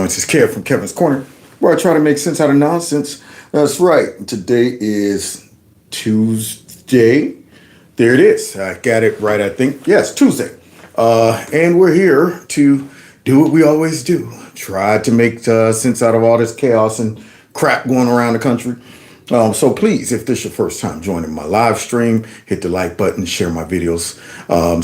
This is Kev from Kevin's Corner, where I try to make sense out of nonsense. That's right. Today is Tuesday. There it is. I got it right, I think. Yes, Tuesday. And we're here to do what we always do. Try to make sense out of all this chaos and crap going around the country. So please, if this is your first time joining my live stream, hit the like button, share my videos,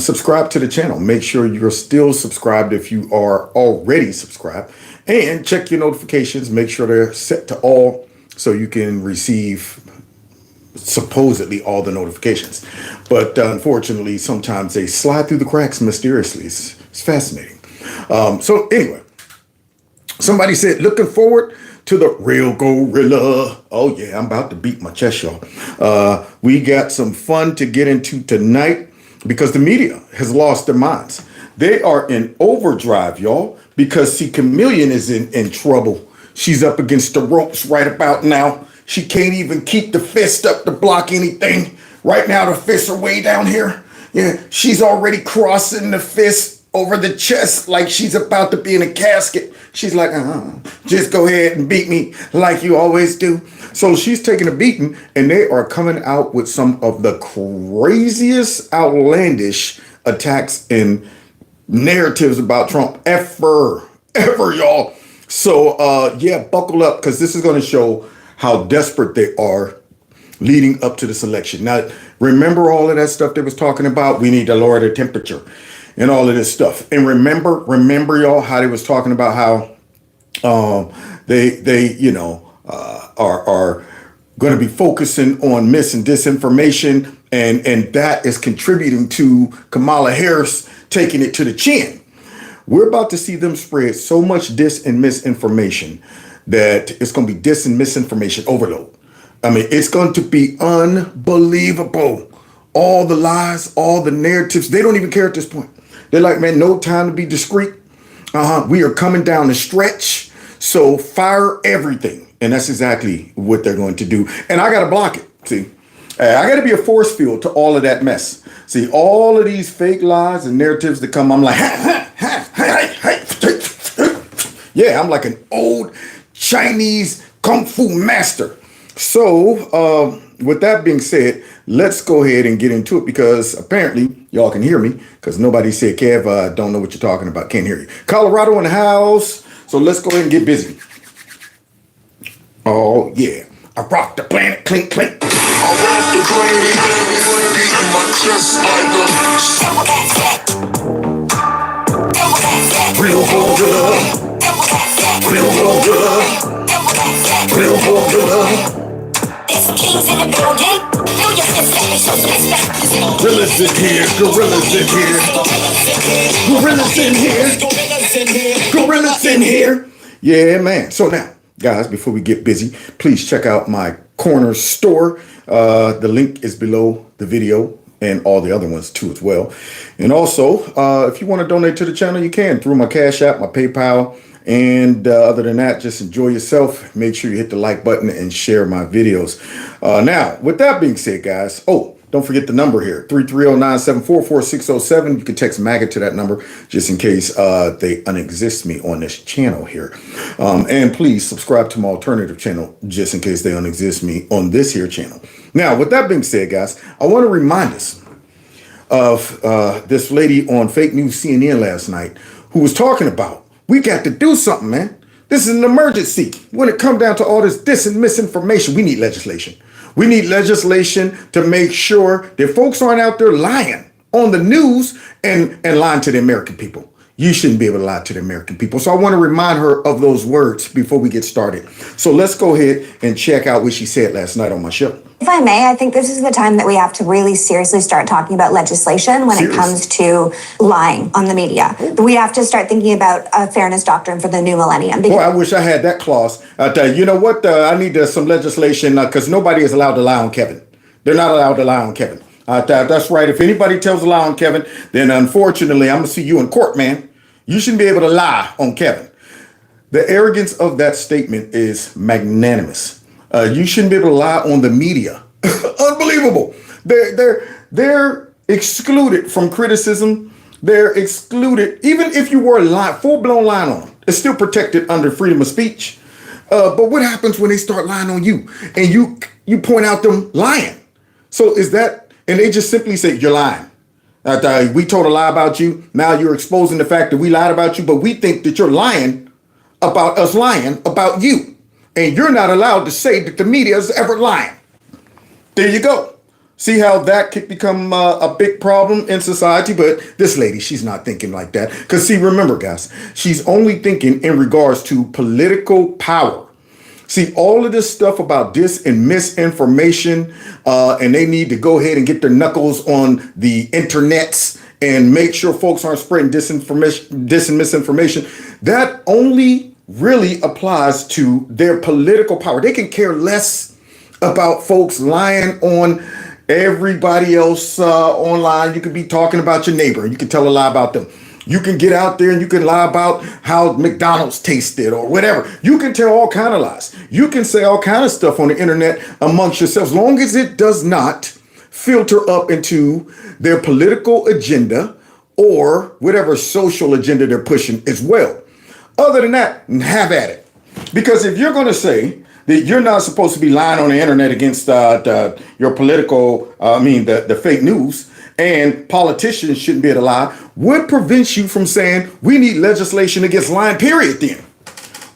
subscribe to the channel. Make sure you're still subscribed if you are already subscribed, and check your notifications. Make sure they're set to all so you can receive supposedly all the notifications. But unfortunately, sometimes they slide through the cracks mysteriously. It's fascinating. So anyway, somebody said, looking forward to the real gorilla. Oh yeah, I'm about to beat my chest, y'all. We got some fun to get into tonight because the media has lost their minds. They are in overdrive, y'all, because see, Chameleon is in trouble. She's up against the ropes right about now. She can't even keep the fist up to block anything. Right now, the fists are way down here. Yeah, she's already crossing the fist over the chest like she's about to be in a casket. She's like, just go ahead and beat me like you always do. So she's taking a beating, and they are coming out with some of the craziest, outlandish attacks and narratives about Trump ever, y'all. So yeah, buckle up, because this is going to show how desperate they are leading up to this election. Now, remember all of that stuff they was talking about? We need to lower the temperature and all of this stuff. And remember y'all, how they was talking about how they are going to be focusing on mis and disinformation, and that is contributing to Kamala Harris taking it to the chin. We're about to see them spread so much dis and misinformation that it's going to be dis and misinformation overload. I mean, it's going to be unbelievable. All the lies, all the narratives, they don't even care at this point. They're like, man, no time to be discreet. We are coming down the stretch. So fire everything. And that's exactly what they're going to do. And I got to block it. See, I got to be a force field to all of that mess. See, all of these fake lies and narratives that come, I'm like, yeah, I'm like an old Chinese Kung Fu master. So with that being said, let's go ahead and get into it, because apparently y'all can hear me, because nobody said, Kev, don't know what you're talking about. Can't hear you. Colorado in the house. So let's go ahead and get busy. Oh, yeah. I rock the planet, clink, clink. I rock the planet, beating my chest like a real gorilla. Real gorilla. Real gorilla. Kings in the building. Feel your fist, let me show some respect. Gorillas in here, gorillas in here. Gorillas in here. Gorillas in here. Yeah, man. So now, guys, before we get busy, please check out my corner store. The link is below the video, and all the other ones too as well. And also, if you want to donate to the channel, you can through my Cash App, my PayPal. And other than that, just enjoy yourself. Make sure you hit the like button and share my videos. Now, with that being said, guys, don't forget the number here, 330-974-4607. You can text MAGA to that number just in case they unexist me on this channel here. And please subscribe to my alternative channel just in case they unexist me on this here channel. Now, with that being said, guys, I want to remind us of this lady on Fake News CNN last night who was talking about, we got to do something, man. This is an emergency. When it comes down to all this dis and misinformation, we need legislation. We need legislation to make sure that folks aren't out there lying on the news and lying to the American people. You shouldn't be able to lie to the American people. So I want to remind her of those words before we get started. So let's go ahead and check out what she said last night on my show. If I may, I think this is the time that we have to really seriously start talking about legislation when it comes to lying on the media. We have to start thinking about a fairness doctrine for the new millennium. Boy, I wish I had that clause. You know what? I need some legislation because nobody is allowed to lie on Kevin. They're not allowed to lie on Kevin. That's right. If anybody tells a lie on Kevin, then unfortunately, I'm going to see you in court, man. You shouldn't be able to lie on Kevin. The arrogance of that statement is magnanimous. You shouldn't be able to lie on the media. Unbelievable. They're excluded from criticism. They're excluded. Even if you were lying, full-blown lying on them, It's still protected under freedom of speech. But what happens when they start lying on you and you point out them lying? So is that, and they just simply say, you're lying. We told a lie about you. Now you're exposing the fact that we lied about you, but we think that you're lying about us lying about you. And you're not allowed to say that the media is ever lying. There you go. See how that could become a big problem in society? But this lady, she's not thinking like that. Because see, remember, guys, she's only thinking in regards to political power. See, all of this stuff about dis and misinformation, and they need to go ahead and get their knuckles on the internets and make sure folks aren't spreading dis and misinformation. That only really applies to their political power. They can care less about folks lying on everybody else online. You could be talking about your neighbor. You can tell a lie about them. You can get out there and you can lie about how McDonald's tasted or whatever. You can tell all kind of lies. You can say all kind of stuff on the internet amongst yourselves, as long as it does not filter up into their political agenda or whatever social agenda they're pushing as well. Other than that, have at it. Because if you're going to say that you're not supposed to be lying on the internet against your political, the fake news, and politicians shouldn't be able to lie, what prevents you from saying we need legislation against lying, period, then?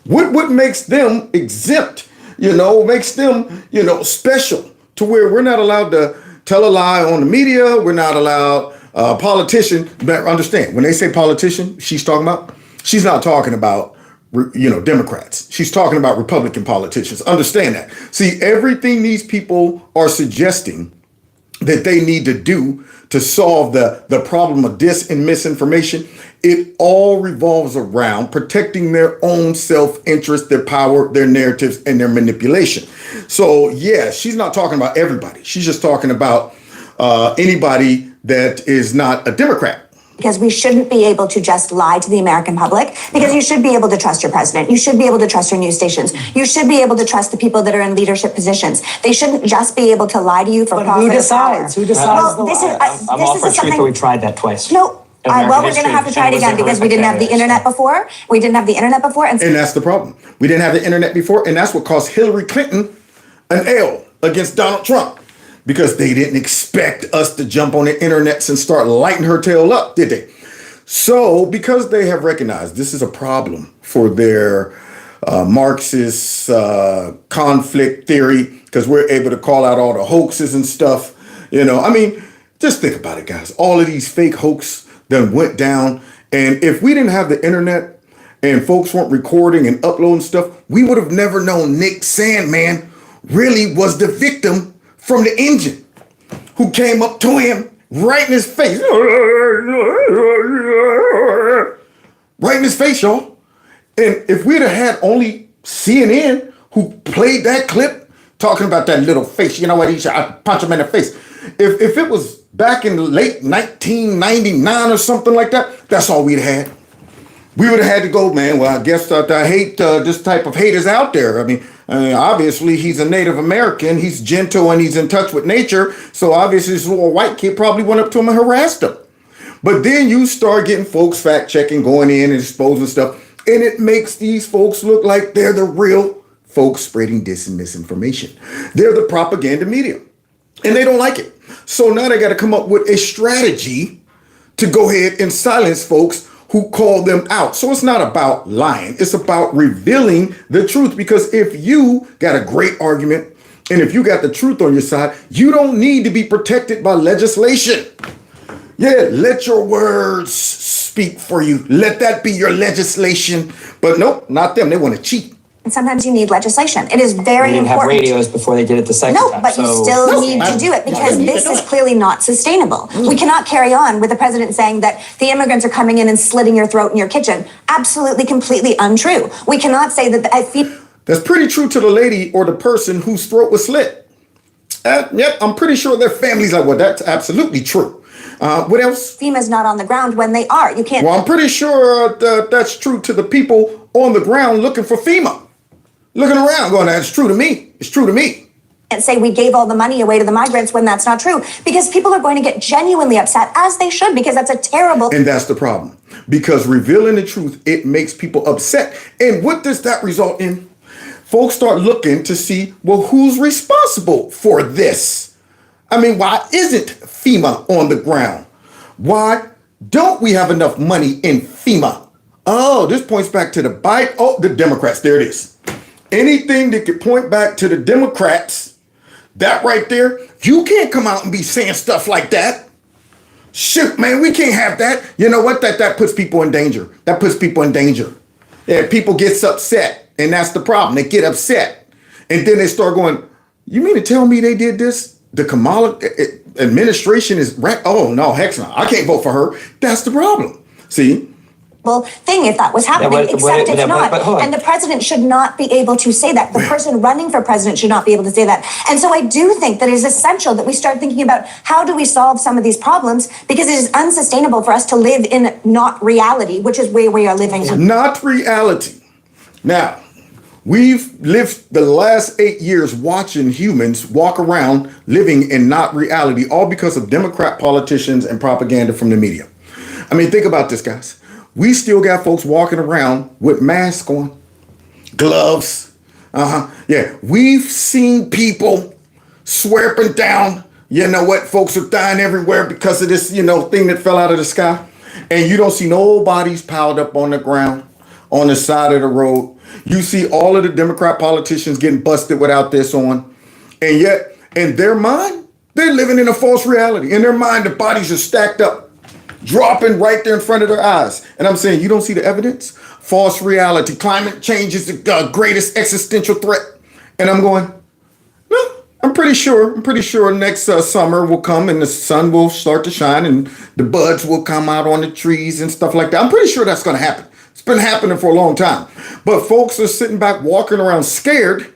What makes them exempt, makes them, special to where we're not allowed to tell a lie on the media? We're not allowed, politician, but understand, when they say politician, she's not talking about, Democrats. She's talking about Republican politicians. Understand that. See, everything these people are suggesting that they need to do to solve the problem of dis and misinformation, it all revolves around protecting their own self-interest, their power, their narratives, and their manipulation. So, yeah, she's not talking about everybody. She's just talking about anybody that is not a Democrat. Because we shouldn't be able to just lie to the American public, because you should be able to trust your president. You should be able to trust your news stations. You should be able to trust the people that are in leadership positions. They shouldn't just be able to lie to you for profit. Who decides? Who decides? Well, this is, I'm this all for is truth, something. but we tried that twice. No. Well, we're going to have to try it again because we didn't have the internet before. We didn't have the internet before. And that's the problem. We didn't have the internet before, and that's what cost Hillary Clinton an L against Donald Trump. Because they didn't expect us to jump on the internet and start lighting her tail up, did they? So, because they have recognized this is a problem for their Marxist conflict theory, because we're able to call out all the hoaxes and stuff, just think about it, guys. All of these fake hoax that went down. And if we didn't have the internet and folks weren't recording and uploading stuff, we would have never known Nick Sandman really was the victim from the engine who came up to him right in his face. Right in his face, y'all. And if we'd have had only CNN who played that clip talking about that little face, you know what, I punch him in the face. If it was back in the late 1999 or something like that, that's all we'd had. We would have had to go, man, well, I guess I hate this type of hate is out there. I mean, obviously, he's a Native American. He's gentle and he's in touch with nature. So obviously, this little white kid probably went up to him and harassed him. But then you start getting folks fact-checking, going in and exposing stuff. And it makes these folks look like they're the real folks spreading dis and misinformation. They're the propaganda media. And they don't like it. So now they got to come up with a strategy to go ahead and silence folks who call them out. So it's not about lying. It's about revealing the truth. Because if you got a great argument and if you got the truth on your side, you don't need to be protected by legislation. Yeah, let your words speak for you. Let that be your legislation. But nope, not them. They want to cheat. And sometimes you need legislation. It is very important. They didn't have radios before they did it the second time. No, but you still need to do it because this is clearly not sustainable. We cannot carry on with the president saying that the immigrants are coming in and slitting your throat in your kitchen. Absolutely, completely untrue. We cannot say that. That's pretty true to the lady or the person whose throat was slit. Yep, I'm pretty sure their family's like, well, that's absolutely true. What else? FEMA's not on the ground when they are. You can't. Well, I'm pretty sure that's true to the people on the ground looking for FEMA. Looking around going, that's true to me. It's true to me. Can't say we gave all the money away to the migrants when that's not true, because people are going to get genuinely upset, as they should, because that's a terrible. And that's the problem, because revealing the truth, it makes people upset. And what does that result in? Folks start looking to see, well, who's responsible for this? I mean, why isn't FEMA on the ground? Why don't we have enough money in FEMA? Oh, this points back to the Biden. Oh, the Democrats. There it is. Anything that could point back to the Democrats, that right there, you can't come out and be saying stuff like that. Shoot, man, we can't have that. You know what? That puts people in danger. That puts people in danger. Yeah, people gets upset, and that's the problem. They get upset, and then they start going, you mean to tell me they did this? The Kamala administration is right. Oh, no, heck no. I can't vote for her. That's the problem. See? Thing if that was happening, except it's not. And the president should not be able to say that. The person running for president should not be able to say that. And so I do think that it is essential that we start thinking about how do we solve some of these problems, because it is unsustainable for us to live in not reality, which is where we are living. Not reality. Now, we've lived the last 8 years watching humans walk around living in not reality, all because of Democrat politicians and propaganda from the media. I mean, think about this, guys. We still got folks walking around with masks on, gloves. Yeah, we've seen people swear up and down. You know what? Folks are dying everywhere because of this, thing that fell out of the sky. And you don't see no bodies piled up on the ground, on the side of the road. You see all of the Democrat politicians getting busted without this on. And yet, in their mind, they're living in a false reality. In their mind, the bodies are stacked up, dropping right there in front of their eyes. And I'm saying, you don't see the evidence? False reality. Climate change is the greatest existential threat. And I'm going, no, I'm pretty sure next summer will come and the sun will start to shine and the buds will come out on the trees and stuff like that. I'm pretty sure that's going to happen. It's been happening for a long time. But folks are sitting back, walking around scared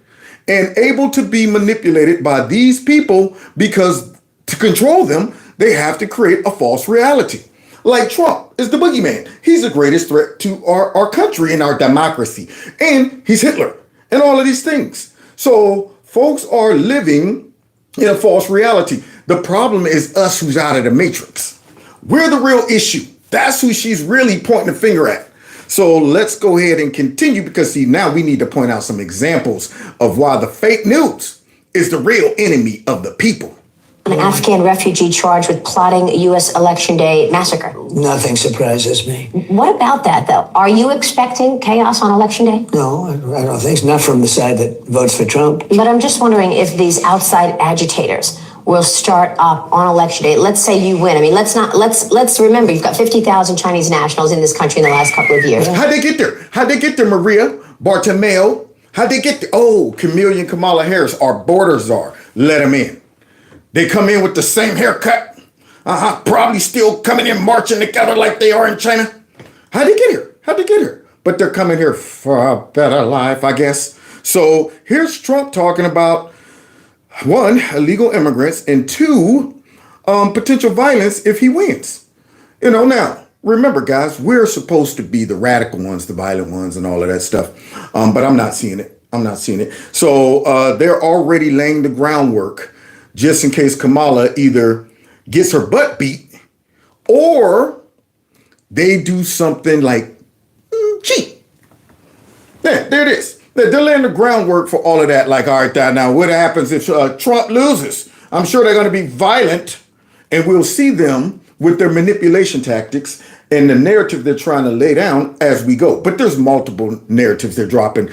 and able to be manipulated by these people, because to control them, they have to create a false reality. Like Trump is the boogeyman. He's the greatest threat to our country and our democracy. And he's Hitler and all of these things. So folks are living in a false reality. The problem is us who's out of the matrix. We're the real issue. That's who she's really pointing the finger at. So let's go ahead and continue, because see, now we need to point out some examples of why the fake news is the real enemy of the people. An Afghan refugee charged with plotting a U.S. Election Day massacre. Nothing surprises me. What about that, though? Are you expecting chaos on Election Day? No, I don't think so. Not from the side that votes for Trump. But I'm just wondering if these outside agitators will start up on Election Day. Let's say you win. I mean, let's remember, you've got 50,000 Chinese nationals in this country in the last couple of years. How'd they get there? How'd they get there, Maria Bartimeo? How'd they get there? Oh, Camille and Kamala Harris, our border czar. Let them in. They come in with the same haircut. Probably still coming in marching together like they are in China. How'd they get here? How'd they get here? But they're coming here for a better life, I guess. So here's Trump talking about, 1, illegal immigrants, and 2, potential violence if he wins. Now, remember, guys, we're supposed to be the radical ones, the violent ones, and all of that stuff. But I'm not seeing it. So they're already laying the groundwork just in case Kamala either gets her butt beat or they do something like cheat. Yeah, there it is. They're laying the groundwork for all of that. Like, all right, now what happens if Trump loses? I'm sure they're going to be violent, and we'll see them with their manipulation tactics and the narrative they're trying to lay down as we go. But there's multiple narratives they're dropping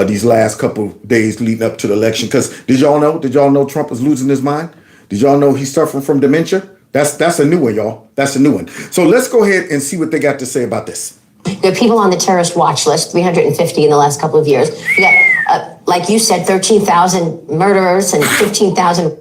these last couple days leading up to the election. Because did y'all know Trump is losing his mind? Did y'all know he's suffering from dementia? That's a new one, y'all. That's a new one. So let's go ahead and see what they got to say about this. There are people on the terrorist watch list, 350 in the last couple of years. We got, like you said, 13,000 murderers and 15,000.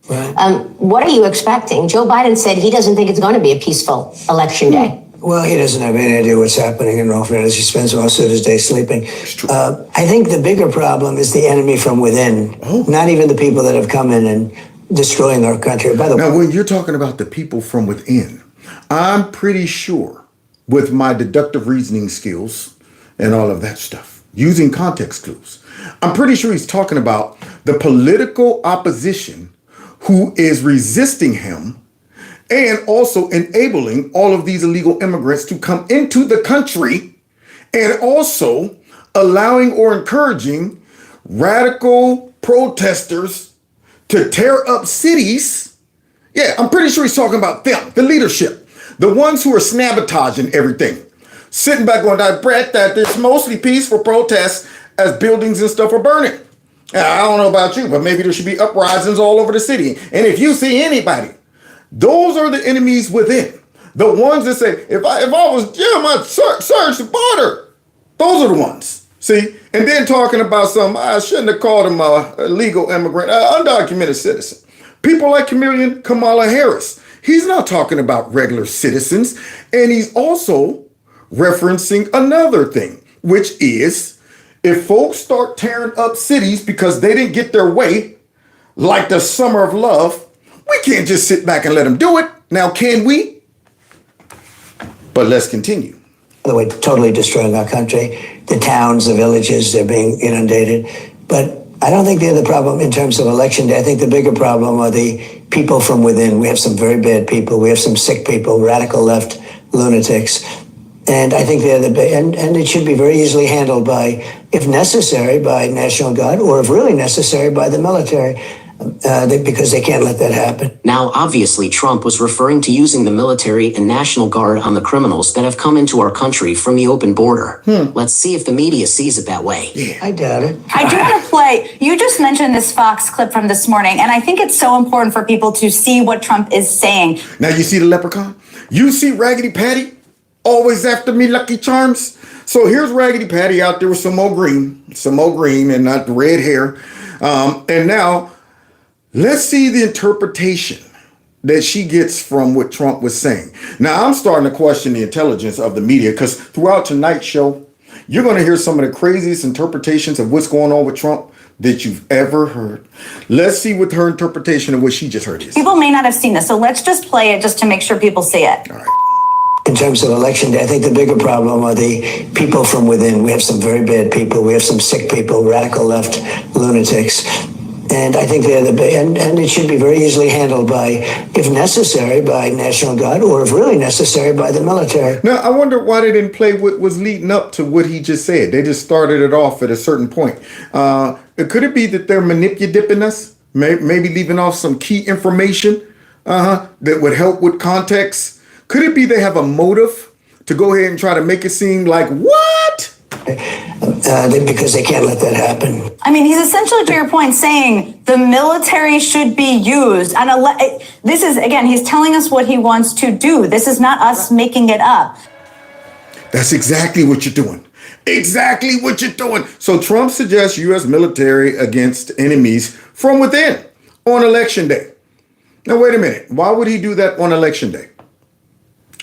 Right. What are you expecting? Joe Biden said he doesn't think it's going to be a peaceful election day. Well, he doesn't have any idea what's happening in all fairness. He spends most of his day sleeping. I think the bigger problem is the enemy from within, not even the people that have come in and destroying our country. By the way, now, when you're talking about the people from within, I'm pretty sure with my deductive reasoning skills and all of that stuff, using context clues. I'm pretty sure he's talking about the political opposition who is resisting him and also enabling all of these illegal immigrants to come into the country, and also allowing or encouraging radical protesters to tear up cities. Yeah, I'm pretty sure he's talking about them, the leadership, the ones who are sabotaging everything. Sitting back going, Brett, that there's mostly peaceful protests as buildings and stuff are burning. I don't know about you, but maybe there should be uprisings all over the city. And if you see anybody, those are the enemies within. The ones that say, if I was Jim, I'd search the border. Those are the ones. See? And then talking about I shouldn't have called him a illegal immigrant, undocumented citizen. People like Kamala Harris. He's not talking about regular citizens. And he's also referencing another thing, which is if folks start tearing up cities because they didn't get their way, like the Summer of Love, we can't just sit back and let them do it. Now, can we? But let's continue. By the way, totally destroying our country. The towns, the villages, they're being inundated. But I don't think they're the problem in terms of election day. I think the bigger problem are the people from within. We have some very bad people. We have some sick people, radical left lunatics. And I think they're and it should be very easily handled by, if necessary, by National Guard, or if really necessary, by the military, because they can't let that happen. Now, obviously, Trump was referring to using the military and National Guard on the criminals that have come into our country from the open border. Let's see if the media sees it that way. Yeah, I doubt it. I do want to play. You just mentioned this Fox clip from this morning, and I think it's so important for people to see what Trump is saying. Now, you see the leprechaun? You see Raggedy Patty? Always after me, Lucky Charms. So here's Raggedy Patty out there with some more green, and not the red hair. And now let's see the interpretation that she gets from what Trump was saying. Now, I'm starting to question the intelligence of the media, because throughout tonight's show, you're going to hear some of the craziest interpretations of what's going on with Trump that you've ever heard. Let's see what her interpretation of what she just heard is. People may not have seen this, so let's just play it just to make sure people see it. All right. In terms of election day, I think the bigger problem are the people from within. We have some very bad people. We have some sick people, radical left lunatics. And I think they're and it should be very easily handled by, if necessary, by National Guard, or if really necessary, by the military. Now, I wonder why they didn't play what was leading up to what he just said. They just started it off at a certain point. Could it be that they're manipulating us? Maybe leaving off some key information that would help with context? Could it be they have a motive to go ahead and try to make it seem like, what? Because they can't let that happen. I mean, he's essentially, to your point, saying the military should be used. And this is, again, he's telling us what he wants to do. This is not us making it up. That's exactly what you're doing. Exactly what you're doing. So Trump suggests U.S. military against enemies from within on election day. Now, wait a minute. Why would he do that on election day?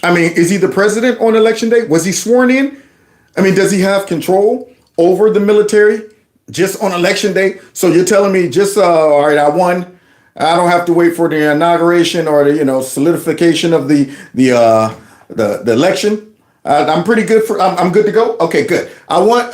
I mean, is he the president on election day? Was he sworn in? I mean, does he have control over the military just on election day? So you're telling me just, all right, I won. I don't have to wait for the inauguration or the, solidification of the election. I'm pretty good I'm good to go. Okay, good. I want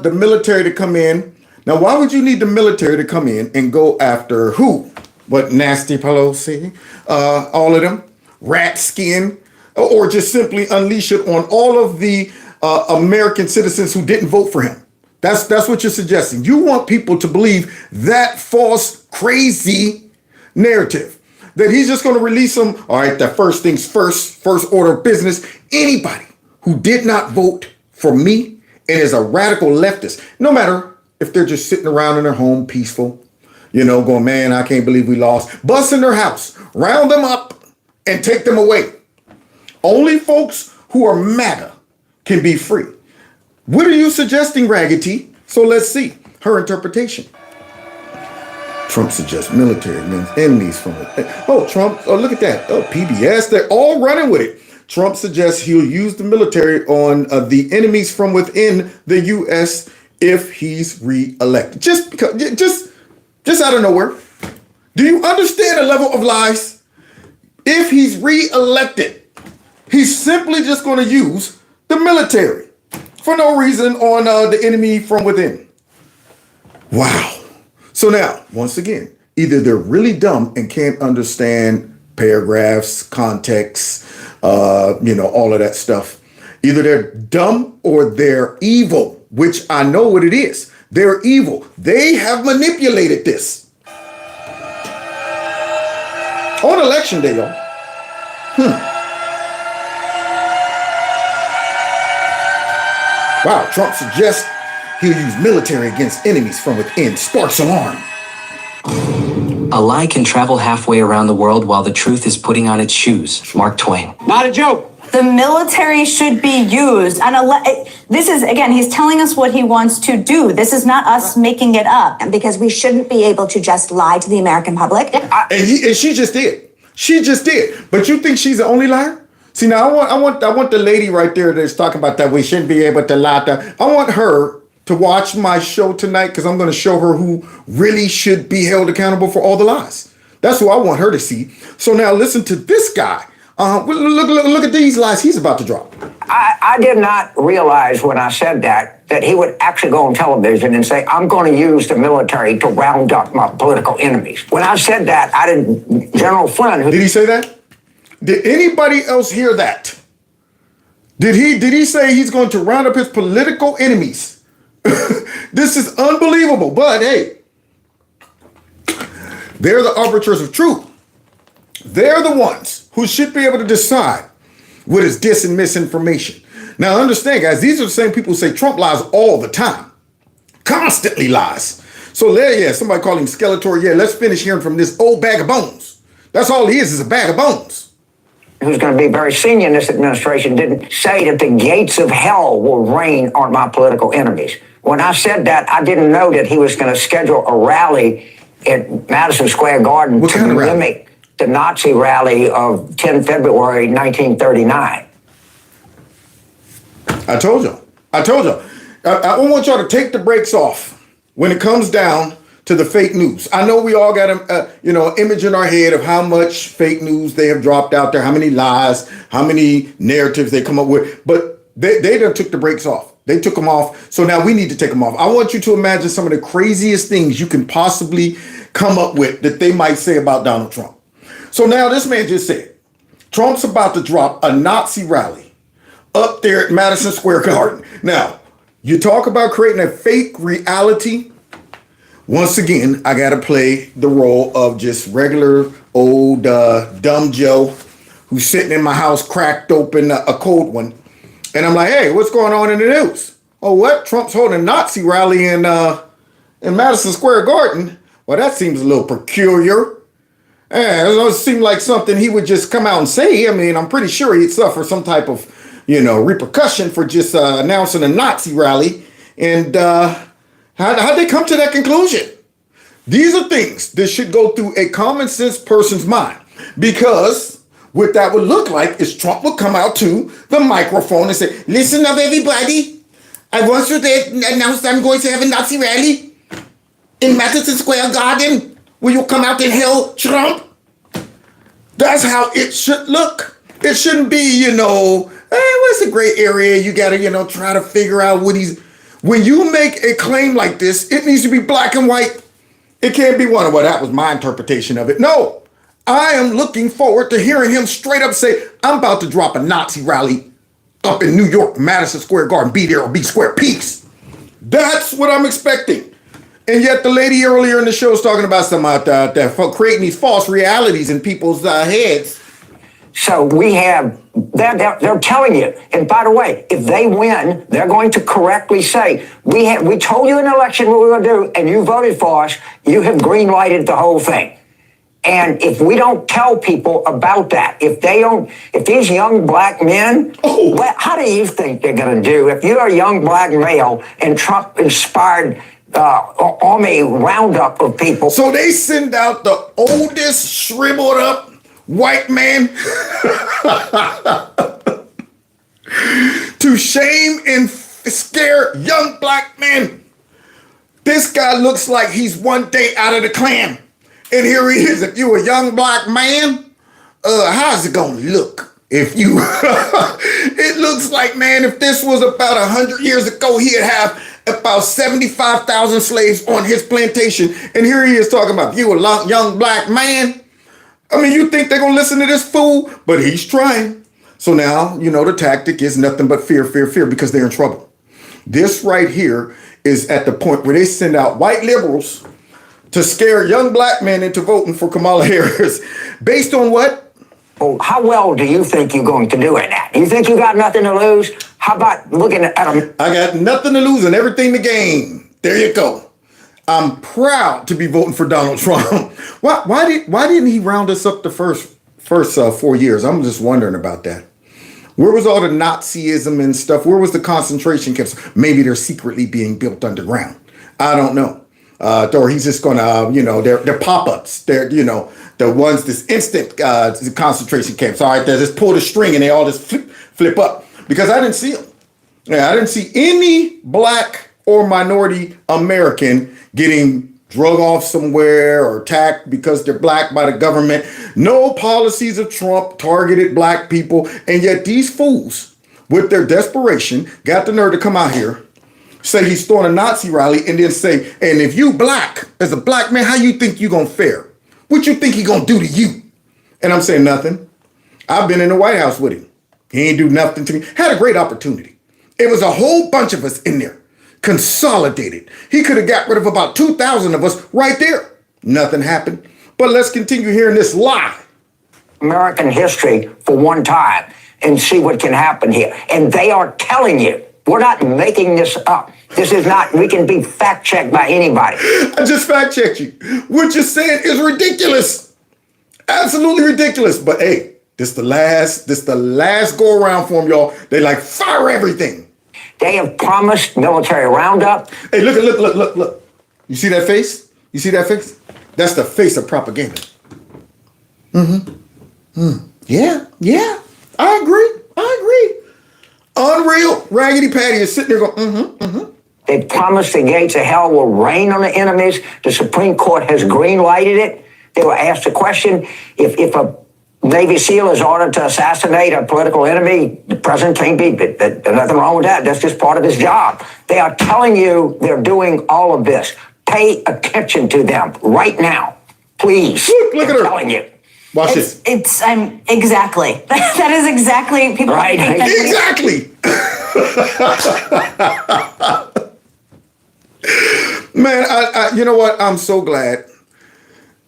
the military to come in. Now, why would you need the military to come in and go after who? What, Nasty Pelosi? All of them? Rat skin? Or just simply unleash it on all of the American citizens who didn't vote for him? That's what you're suggesting. You want people to believe that false, crazy narrative that he's just going to release them. All right, that first things first order of business. Anybody who did not vote for me and is a radical leftist, no matter if they're just sitting around in their home peaceful, going, man, I can't believe we lost, bust in their house, round them up and take them away. Only folks who are MAGA can be free. What are you suggesting, Raggedy? So let's see her interpretation. Trump suggests military against enemies from it. Oh, Trump, look at that. Oh, PBS, they're all running with it. Trump suggests he'll use the military on the enemies from within the U.S. if he's reelected. Just out of nowhere. Do you understand the level of lies? If he's reelected, he's simply just going to use the military. for no reason on the enemy from within. Wow. So now, once again, either they're really dumb and can't understand paragraphs, context, all of that stuff. Either they're dumb or they're evil, which I know what it is. They're evil. They have manipulated this. On election day, y'all. Wow, Trump suggests he'll use military against enemies from within. Sparks alarm. A lie can travel halfway around the world while the truth is putting on its shoes. Mark Twain. Not a joke. The military should be used. This is, again, he's telling us what he wants to do. This is not us making it up. Because we shouldn't be able to just lie to the American public. And she just did. She just did. But you think she's the only liar? See, now I want the lady right there that's talking about that we shouldn't be able to lie to. I want her to watch my show tonight because I'm going to show her who really should be held accountable for all the lies. That's who I want her to see. So now listen to this guy. Look at these lies he's about to drop. I did not realize when I said that he would actually go on television and say, I'm going to use the military to round up my political enemies. When I said that, General Flynn... Did he say that? Did anybody else hear that? Did he say he's going to round up his political enemies? This is unbelievable, but hey, they're the arbiters of truth. They're the ones who should be able to decide what is dis and misinformation. Now understand, guys, these are the same people who say Trump lies all the time. Constantly lies. So there, yeah, somebody called him Skeletor. Yeah, let's finish hearing from this old bag of bones. That's all he is a bag of bones. Who's going to be very senior in this administration, didn't say that the gates of hell will rain on my political enemies. When I said that, I didn't know that he was going to schedule a rally at Madison Square Garden to mimic the Nazi rally of 10 February 1939. I told you. I want y'all to take the brakes off when it comes down to the fake news. I know we all got an image in our head of how much fake news they have dropped out there, how many lies, how many narratives they come up with, but they done took the brakes off. They took them off, so now we need to take them off. I want you to imagine some of the craziest things you can possibly come up with that they might say about Donald Trump. So now this man just said, Trump's about to drop a Nazi rally up there at Madison Square Garden. Now, you talk about creating a fake reality. Once again, I got to play the role of just regular old dumb Joe who's sitting in my house, cracked open a cold one. And I'm like, hey, what's going on in the news? Oh, what? Trump's holding a Nazi rally in Madison Square Garden? Well, that seems a little peculiar. It doesn't seem like something he would just come out and say. I mean, I'm pretty sure he'd suffer some type of, repercussion for just announcing a Nazi rally. And how'd they come to that conclusion? These are things that should go through a common sense person's mind, because what that would look like is Trump would come out to the microphone and say, listen up, everybody. I want you to announce I'm going to have a Nazi rally in Madison Square Garden. Will you come out and hail Trump? That's how it should look. It shouldn't be, what's the gray area? You got to, try to figure out what he's... When you make a claim like this, it needs to be black and white. It can't be one of, well, that was my interpretation of it. No, I am looking forward to hearing him straight up say, I'm about to drop a Nazi rally up in New York, Madison Square Garden. Be there or be square. Peace. That's what I'm expecting. And yet the lady earlier in the show was talking about some that creating these false realities in people's heads. So we have, they're telling you, and by the way, if they win, they're going to correctly say, we told you in the election what we were going to do, and you voted for us, you have green-lighted the whole thing. And if we don't tell people about that, if these young black men, how do you think they're going to do? If you're a young black male and Trump inspired army roundup of people. So they send out the oldest shriveled up white man to shame and scare young black men. This guy looks like he's one day out of the Klan. And here he is. If you're a young black man, how's it gonna look If you, it looks like, man, if this was about 100 years ago, he'd have about 75,000 slaves on his plantation. And here he is talking about, you a young black man. I mean, you think they're going to listen to this fool? But he's trying. So now, you know, the tactic is nothing but fear, fear, fear, because they're in trouble. This right here is at the point where they send out white liberals to scare young black men into voting for Kamala Harris. Based on what? Well, how well do you think you're going to do in that? You think you got nothing to lose? How about looking at them? I got nothing to lose and everything to gain. There you go. I'm proud to be voting for Donald Trump. Why didn't he round us up the first 4 years? I'm just wondering about that. Where was all the Nazism and stuff? Where was the concentration camps? Maybe they're secretly being built underground. I don't know. Or he's just gonna, they're pop-ups. They're, the ones, this instant concentration camps. All right, they just pull the string and they all just flip up. Because I didn't see them. Yeah, I didn't see any black or minority American getting drug off somewhere or attacked because they're black by the government. No policies of Trump targeted black people. And yet these fools, with their desperation, got the nerve to come out here, say he's throwing a Nazi rally, and then say, and if you black, as a black man, how you think you gonna fare? What you think he gonna do to you? And I'm saying nothing. I've been in the White House with him. He ain't do nothing to me. Had a great opportunity. It was a whole bunch of us in there. Consolidated. He could have got rid of about 2,000 of us right there. Nothing happened. But let's continue hearing this lie. American history for one time and see what can happen here. And they are telling you, we're not making this up. This is not, we can be fact checked by anybody. I just fact checked you. What you're saying is ridiculous. Absolutely ridiculous. But hey, this the last go around for them, y'all. They like fire everything. They have promised military roundup. Hey, look. You see that face? You see that face? That's the face of propaganda. Yeah. I agree. Unreal. Raggedy Patty is sitting there going, They promised the gates of hell will rain on the enemies. The Supreme Court has green lighted it. They were asked a question, if a Navy SEAL is ordered to assassinate a political enemy, the president can't be, there's nothing wrong with that. That's just part of his job. They are telling you they're doing all of this. Pay attention to them right now, please. Look at her. Telling you. Watch this. Exactly. That is exactly people. Right. Exactly. Man, I you know what? I'm so glad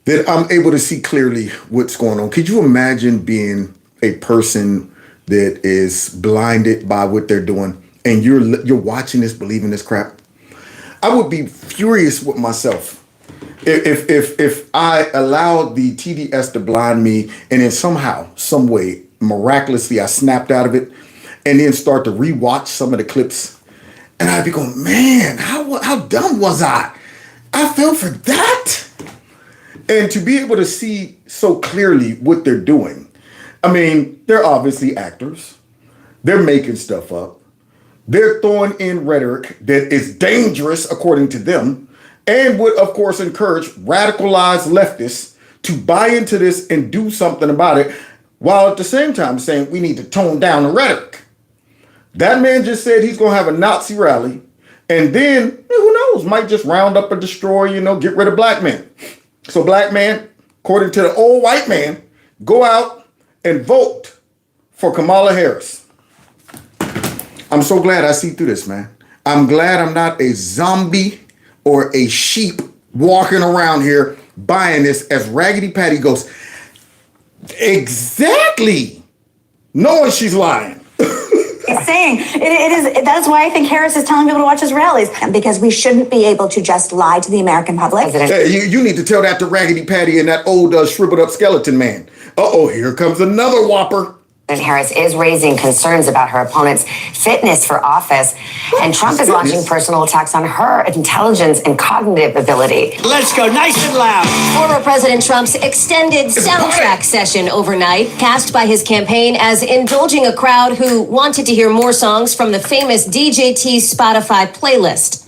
that I'm able to see clearly what's going on. Could you imagine being a person that is blinded by what they're doing and you're watching this, believing this crap? I would be furious with myself if I allowed the TDS to blind me and then somehow, some way, miraculously, I snapped out of it and then start to rewatch some of the clips. And I'd be going, man, how dumb was I? I fell for that. And to be able to see so clearly what they're doing. I mean, they're obviously actors. They're making stuff up. They're throwing in rhetoric that is dangerous, according to them, and would, of course, encourage radicalized leftists to buy into this and do something about it, while at the same time saying we need to tone down the rhetoric. That man just said he's going to have a Nazi rally, and then, who knows, might just round up and destroy, get rid of black men. So black man, according to the old white man, go out and vote for Kamala Harris. I'm so glad I see through this, man. I'm glad I'm not a zombie or a sheep walking around here buying this, as Raggedy Patty goes, exactly, knowing she's lying. Saying it is. That's why I think Harris is telling people to watch his rallies. Because we shouldn't be able to just lie to the American public. Hey, you need to tell that to Raggedy Patty and that old shriveled up skeleton man. Here comes another whopper. Harris is raising concerns about her opponent's fitness for office, and Trump is launching personal attacks on her intelligence and cognitive ability. Let's go nice and loud. Former President Trump's extended soundtrack session overnight, cast by his campaign as indulging a crowd who wanted to hear more songs from the famous DJT Spotify playlist.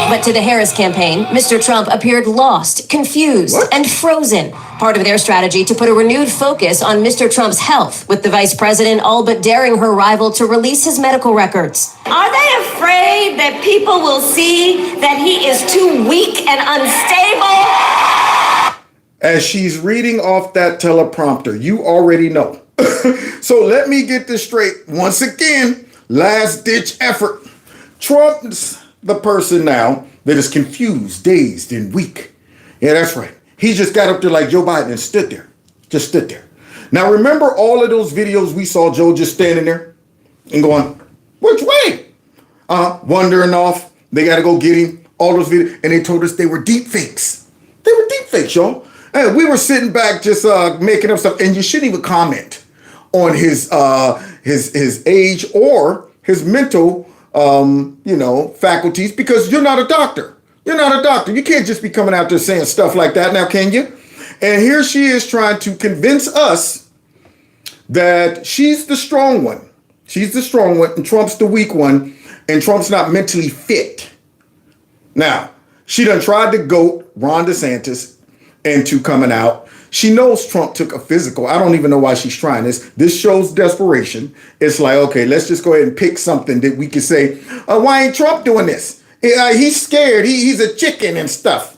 But to the Harris campaign, Mr. Trump appeared lost, confused, and frozen. Part of their strategy to put a renewed focus on Mr. Trump's health, with the vice president all but daring her rival to release his medical records. Are they afraid that people will see that he is too weak and unstable? As she's reading off that teleprompter, you already know. So let me get this straight. Once again, last ditch effort. Trump's the person now that is confused, dazed, and weak. Yeah, that's right. He just got up there like Joe Biden and stood there. Just stood there. Now, remember all of those videos we saw Joe just standing there and going, which way? Wandering off. They got to go get him. All those videos. And they told us they were deep fakes. They were deep fakes, y'all. Hey, we were sitting back just making up stuff. And you shouldn't even comment on his age or his mental faculties, because you're not a doctor. You're not a doctor. You can't just be coming out there saying stuff like that now, can you? And here she is trying to convince us that she's the strong one. She's the strong one and Trump's the weak one, and Trump's not mentally fit. Now, she done tried to goat Ron DeSantis into coming out. She knows Trump took a physical. I don't even know why she's trying this. This shows desperation. It's like, okay, let's just go ahead and pick something that we can say, why ain't Trump doing this? He's scared. He's a chicken and stuff.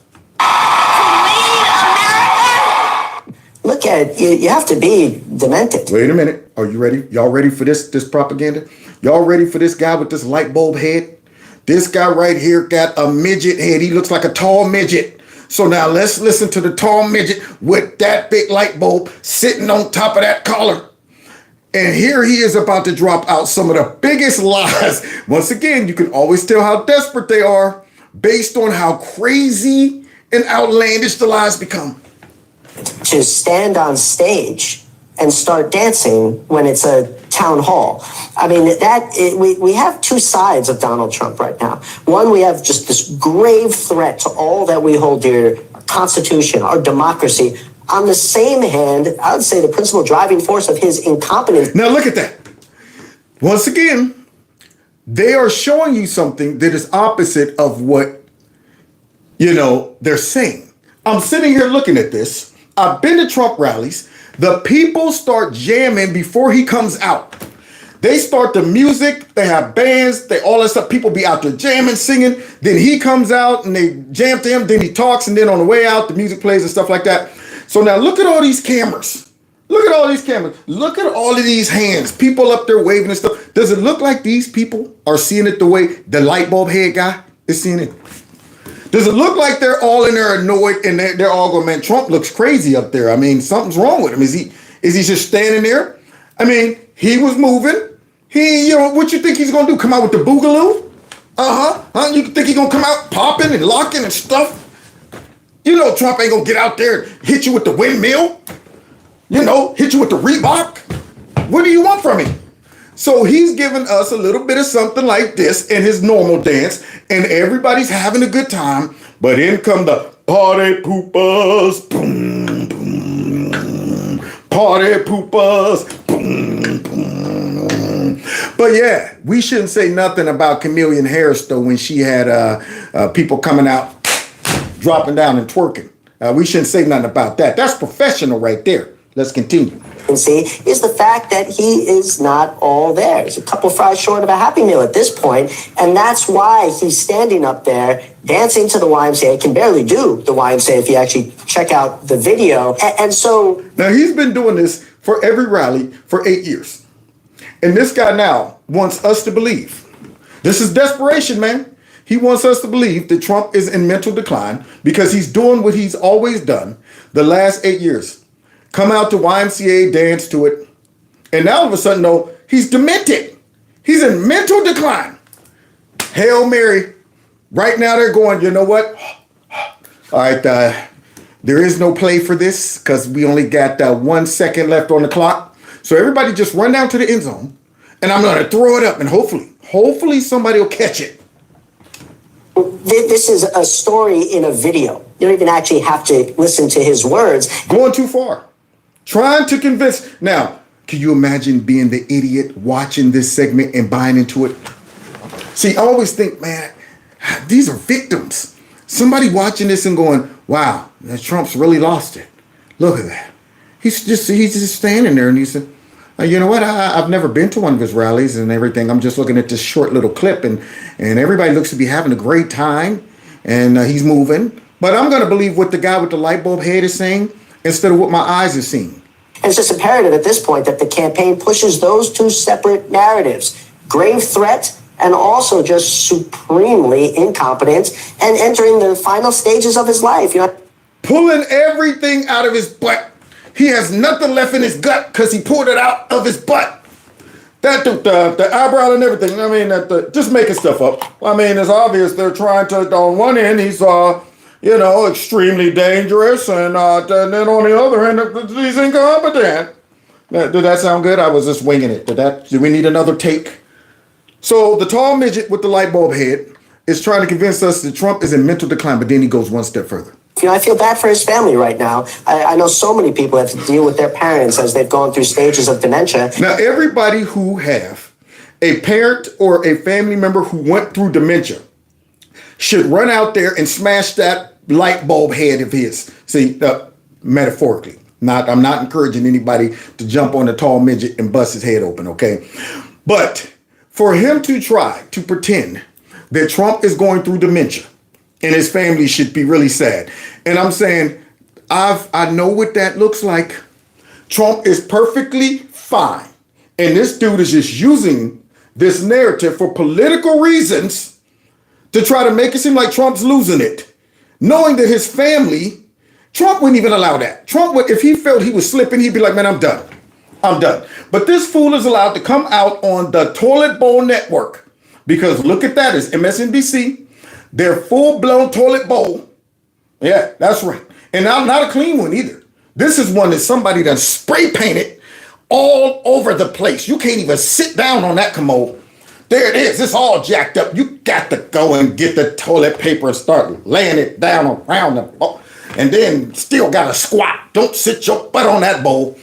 Look at it. You have to be demented. Wait a minute. Are you ready? Y'all ready for this propaganda? Y'all ready for this guy with this light bulb head? This guy right here got a midget head. He looks like a tall midget. So now let's listen to the tall midget with that big light bulb sitting on top of that collar. And here he is about to drop out some of the biggest lies. Once again, you can always tell how desperate they are based on how crazy and outlandish the lies become. To stand on stage and start dancing when it's a town hall. I mean, we have two sides of Donald Trump right now. One, we have just this grave threat to all that we hold dear, our Constitution, our democracy. On the same hand, I would say the principal driving force of his incompetence. Now look at that. Once again, they are showing you something that is opposite of what, they're saying. I'm sitting here looking at this. I've been to Trump rallies. The people start jamming before he comes out. They start the music, they have bands, all that stuff. People be out there jamming, singing. Then he comes out and they jam to him. Then he talks, and then on the way out, the music plays and stuff like that. So now look at all these cameras. Look at all these cameras. Look at all of these hands. People up there waving and stuff. Does it look like these people are seeing it the way the light bulb head guy is seeing it? Does it look like they're all in there annoyed and they're all going, man, Trump looks crazy up there. I mean, something's wrong with him. Is he just standing there? I mean, he was moving. What you think he's going to do? Come out with the boogaloo? You think he's going to come out popping and locking and stuff? Trump ain't going to get out there and hit you with the windmill. Hit you with the Reebok. What do you want from him? So he's giving us a little bit of something like this in his normal dance, and everybody's having a good time. But in come the party poopers, boom, boom, party poopers, boom, boom. But yeah, we shouldn't say nothing about Chameleon Harris though when she had people coming out, dropping down and twerking. We shouldn't say nothing about that. That's professional right there. Let's continue. See, is the fact that he is not all there. He's a couple fries short of a Happy Meal at this point, and that's why he's standing up there dancing to the YMCA. Can barely do the YMCA if you actually check out the video. And so now he's been doing this for every rally for 8 years, and this guy now wants us to believe. This is desperation, man. He wants us to believe that Trump is in mental decline because he's doing what he's always done the last 8 years. Come out to YMCA, dance to it. And now all of a sudden, though, he's demented. He's in mental decline. Hail Mary. Right now they're going, you know what? All right, there is no play for this because we only got 1 second left on the clock. So everybody just run down to the end zone, and I'm going to throw it up, and hopefully somebody will catch it. This is a story in a video. You don't even actually have to listen to his words. Going too far. Trying to convince. Now, can you imagine being the idiot watching this segment and buying into it? See, I always think, man, these are victims. Somebody watching this and going, wow, Trump's really lost it. Look at that. He's just standing there and he said, you know what? I've never been to one of his rallies and everything. I'm just looking at this short little clip and everybody looks to be having a great time and he's moving. But I'm going to believe what the guy with the light bulb head is saying instead of what my eyes are seeing. It's just imperative at this point that the campaign pushes those two separate narratives. Grave threat and also just supremely incompetent and entering the final stages of his life. Pulling everything out of his butt. He has nothing left in his gut because he pulled it out of his butt. That the eyebrow and everything. I mean, just making stuff up. I mean, it's obvious they're trying to. On one end, he's extremely dangerous, and then on the other end, he's incompetent. Did that sound good? I was just winging it. Do we need another take? So the tall midget with the light bulb head is trying to convince us that Trump is in mental decline, but then he goes one step further. I feel bad for his family right now. I know so many people have to deal with their parents as they've gone through stages of dementia. Now, everybody who have a parent or a family member who went through dementia should run out there and smash that light bulb head of his. See, metaphorically. I'm not encouraging anybody to jump on a tall midget and bust his head open, okay? But for him to try to pretend that Trump is going through dementia and his family should be really sad. And I'm saying, I know what that looks like. Trump is perfectly fine. And this dude is just using this narrative for political reasons to try to make it seem like Trump's losing it. Knowing that his family, Trump wouldn't even allow that. Trump would, if he felt he was slipping, he'd be like, man, I'm done. I'm done. But this fool is allowed to come out on the toilet bowl network because look at that, it's MSNBC. Their full-blown toilet bowl. Yeah, that's right. And not a clean one either. This is one that somebody done spray painted all over the place. You can't even sit down on that commode. There it is. It's all jacked up. You got to go and get the toilet paper and start laying it down around the bowl. And then still got to squat. Don't sit your butt on that bowl.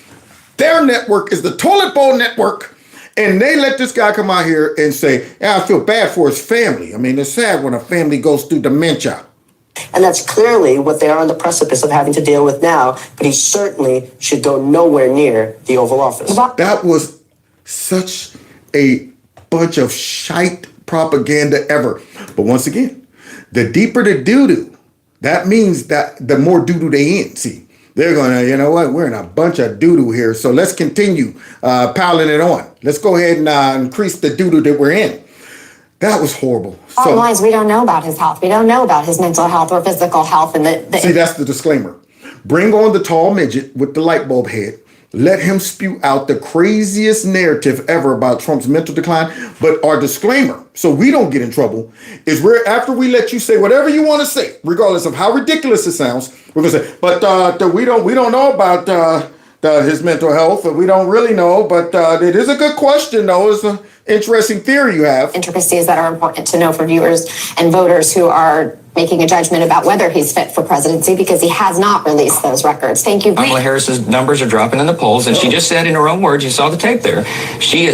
Their network is the toilet bowl network. And they let this guy come out here and say, yeah, I feel bad for his family. I mean, it's sad when a family goes through dementia. And that's clearly what they are on the precipice of having to deal with now. But he certainly should go nowhere near the Oval Office. That was such a bunch of shite propaganda ever. But once again, the deeper the doo-doo, that means that the more doo-doo they in. See, they're going to, you know what, we're in a bunch of doo-doo here, so let's continue piling it on. Let's go ahead and increase the doo-doo that we're in. That was horrible. Bottom line is we don't know about his health. We don't know about his mental health or physical health. And see, that's the disclaimer. Bring on the tall midget with the light bulb head. Let him spew out the craziest narrative ever about Trump's mental decline. But our disclaimer, so we don't get in trouble, is after we let you say whatever you want to say, regardless of how ridiculous it sounds, we're gonna say, but we don't know about his mental health. We don't really know, but it is a good question, though. It's an interesting theory you have. Intricacies that are important to know for viewers and voters who are making a judgment about whether he's fit for presidency because he has not released those records. Thank you. Kamala Harris's numbers are dropping in the polls, and she just said in her own words, you saw the tape there,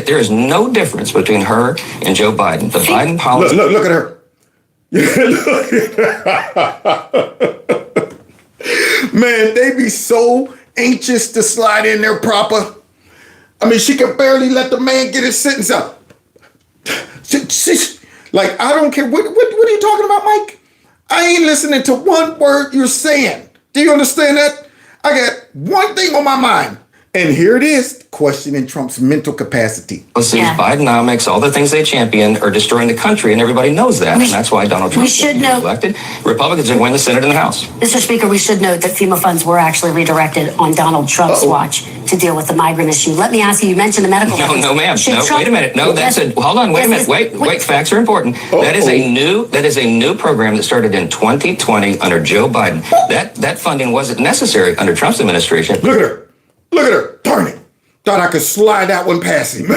there is no difference between her and Joe Biden. The Biden policy... Look at her. Man, they be so anxious to slide in there proper. I mean, she can barely let the man get his sentence out. Like, I don't care. What are you talking about, Mike? I ain't listening to one word you're saying. Do you understand that? I got one thing on my mind. And here it is, questioning Trump's mental capacity. Let's see, Biden now makes all the things they champion are destroying the country, and everybody knows that. And that's why Donald Trump should be elected. Republicans are win the Senate and the House. Mr. Speaker, we should note that FEMA funds were actually redirected on Donald Trump's watch to deal with the migrant issue. Let me ask you mentioned the medical... No, ma'am. No, wait a minute. No, that's a... Hold on, wait a minute. Wait, facts are important. That is a new program that started in 2020 under Joe Biden. That funding wasn't necessary under Trump's administration. Look at her. Look at her. Darn it. Thought I could slide that one past him.